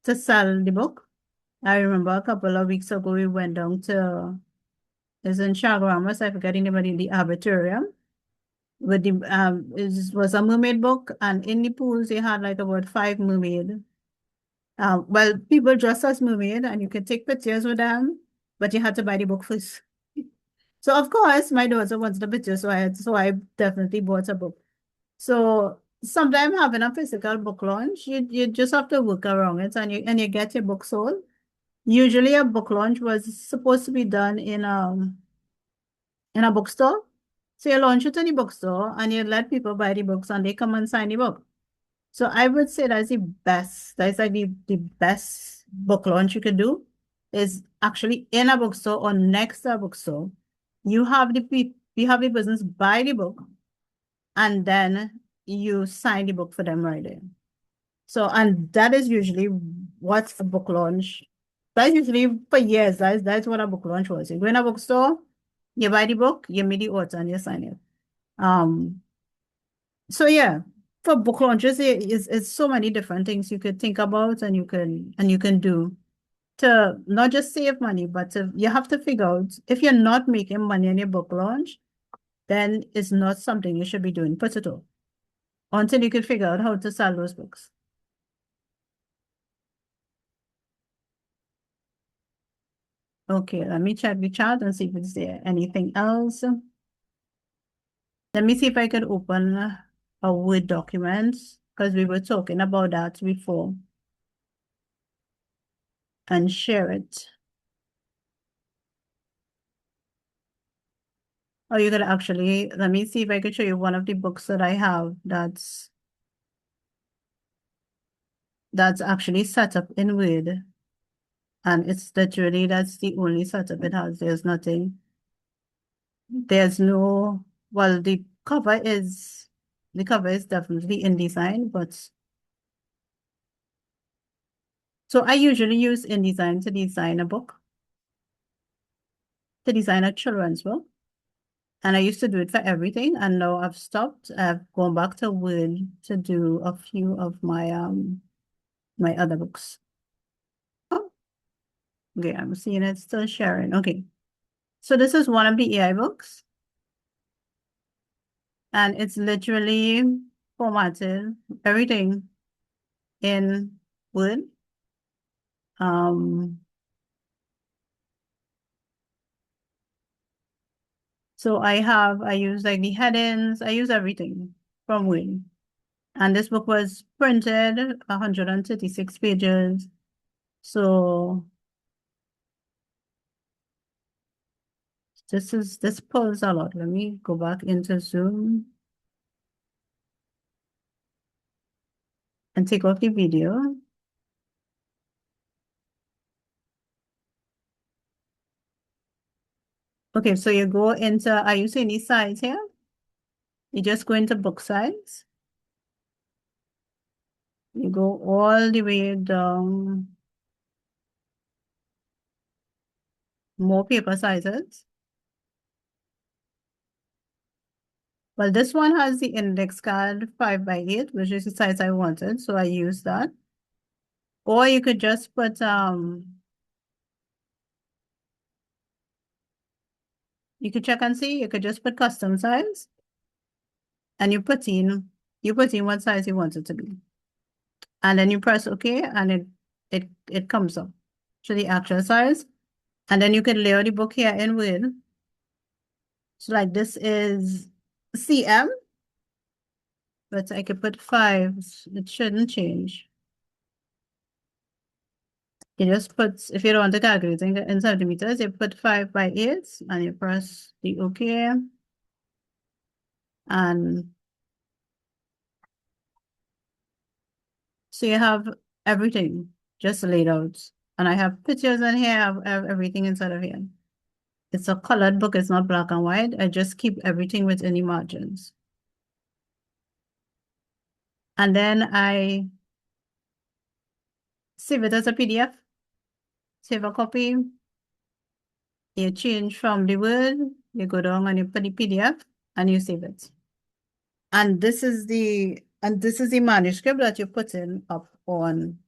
to sell the book. I remember a couple of weeks ago, we went down to, it's in Chaguaramas, I forget the name of the arboretum, with it was a mermaid book, and in the pools, they had like about 5 mermaid. Well, people dressed as mermaid, and you could take pictures with them, but you had to buy the book first. So of course, my daughter wants the picture, so I definitely bought a book. So sometimes having a physical book launch, you just have to work around it, and you get your book sold. Usually a book launch was supposed to be done in a bookstore. So you launch it in the bookstore and you let people buy the books and they come and sign the book. So I would say that's like the best book launch you could do is actually in a bookstore or next to a bookstore. You have the business buy the book and then you sign the book for them right there. So, and that is usually what's a book launch. That's usually for years. That's what a book launch was. You go in a bookstore, You buy the book, you meet the author, and you sign it. So yeah, for book launches, it's so many different things you could think about and you can do to not just save money, but you have to figure out if you're not making money on your book launch, then it's not something you should be doing. Put it off until you can figure out how to sell those books. Okay, let me check the chat and see if it's there anything else. Let me see if I can open a Word document because we were talking about that before and share it. Oh, you could actually, let me see if I could show you one of the books that I have that's actually set up in Word. And it's literally, that's the only setup it has. There's nothing. There's no, well, the cover is definitely InDesign, but so I usually use InDesign to design a book, to design a children's book. And I used to do it for everything, and now I've stopped. I've gone back to Word to do a few of my my other books. Oh, okay, I'm seeing it still sharing. Okay. So this is one of the AI books. And it's literally formatted everything in Word. So I use like the headings, I use everything from Word. And this book was printed 136 pages. So this pulls a lot. Let me go back into Zoom and take off the video. Okay, so you go into, are you seeing these sides here? You just go into book size. You go all the way down, more paper sizes. Well, this one has the index card 5x8, which is the size I wanted, so I used that. Or you could just put you could check and see, you could just put custom size and you put in what size you want it to be. And then you press OK and it comes up to the actual size. And then you can layer the book here in Word. So like this is CM, but I could put 5. It shouldn't change. You just put, if you don't want to calculate in centimeters, you put 5x8 and you press the OK. And so you have everything just laid out. And I have pictures in here, I have everything inside of here. It's a colored book, it's not black and white. I just keep everything within the margins. And then I save it as a PDF, save a copy. You change from the Word, you go down and you put the PDF and you save it. And this is the manuscript that you put in up on.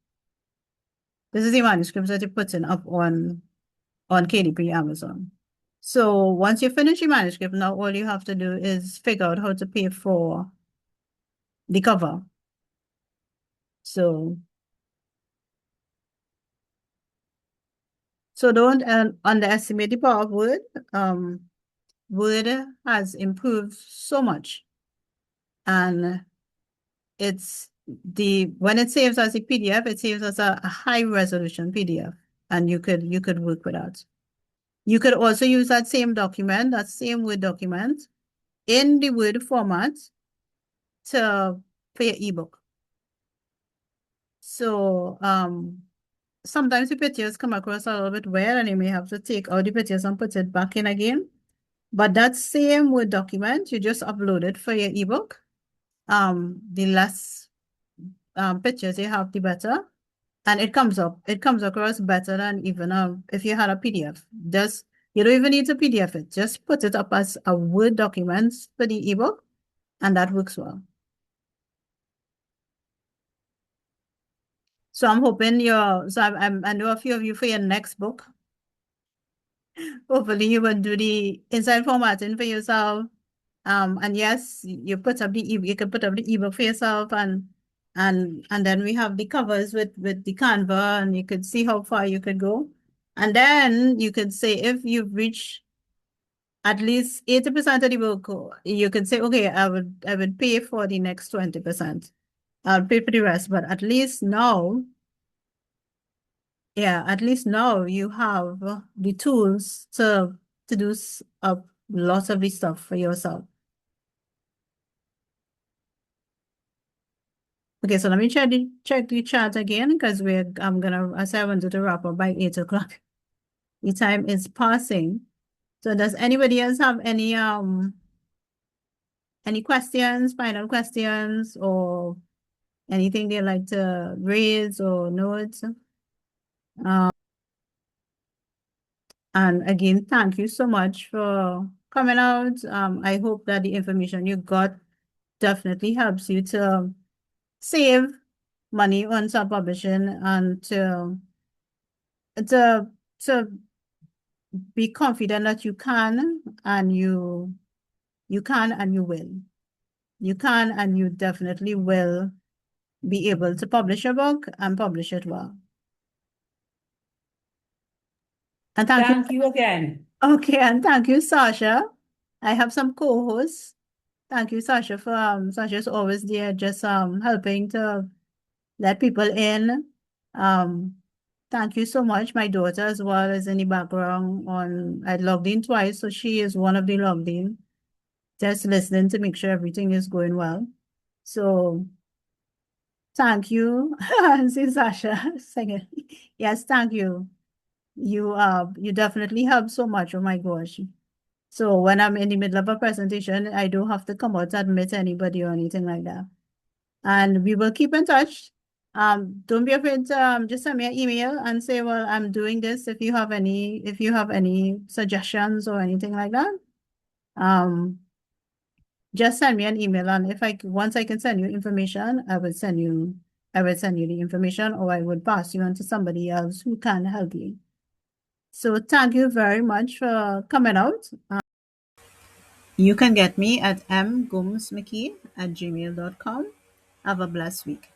This is the manuscript that you put in up on KDP Amazon. So once you finish your manuscript, now all you have to do is figure out how to pay for the cover. So don't underestimate the power of Word. Word has improved so much, and when it saves as a PDF, it saves as a high resolution PDF, and you could work with that. You could also use that same document, that same Word document, in the Word format for your ebook. So sometimes the pictures come across a little bit weird, and you may have to take out the pictures and put it back in again. But that same Word document, you just upload it for your ebook. The less pictures you have, the better. And it comes across better than even if you had a PDF. Just You don't even need to PDF it. Just put it up as a Word document for the ebook, and that works well. So I'm hoping I know a few of you for your next book. Hopefully you will do the inside formatting for yourself. And yes, you put up the you can put up the ebook for yourself, and then we have the covers with the Canva, and you could see how far you could go. And then you could say if you've reached at least 80% of the book, you could say, okay, I would pay for the next 20%. I'll pay for the rest, but at least now, yeah, at least now you have the tools to do lots of this stuff for yourself. Okay, so let me check the chat again, because I said I wanted to wrap up by 8 o'clock. The time is passing. So does anybody else have any questions, final questions, or anything they'd like to raise or note? And again, thank you so much for coming out. I hope that the information you got definitely helps you to save money on self-publishing, and to be confident that you can, and you can, and you will. You can, and you definitely will be able to publish a book and publish it well. And Thank you again. Okay, and thank you, Sasha. I have some co-hosts. Thank you, Sasha, for Sasha's always there, just helping to let people in. Thank you so much. My daughter as well is in the background I logged in twice, so she is one of the logged in, just listening to make sure everything is going well. So thank you. See Sasha second. Yes, thank you. You definitely help so much. Oh my gosh. So when I'm in the middle of a presentation, I don't have to come out to admit anybody or anything like that. And we will keep in touch. Don't be afraid to just send me an email and say, well, I'm doing this. If you have any suggestions or anything like that, just send me an email. And once I can send you information, I will send you the information, or I would pass you on to somebody else who can help you. So thank you very much for coming out. You can get me at mgomes@gmail.com. Have a blessed week.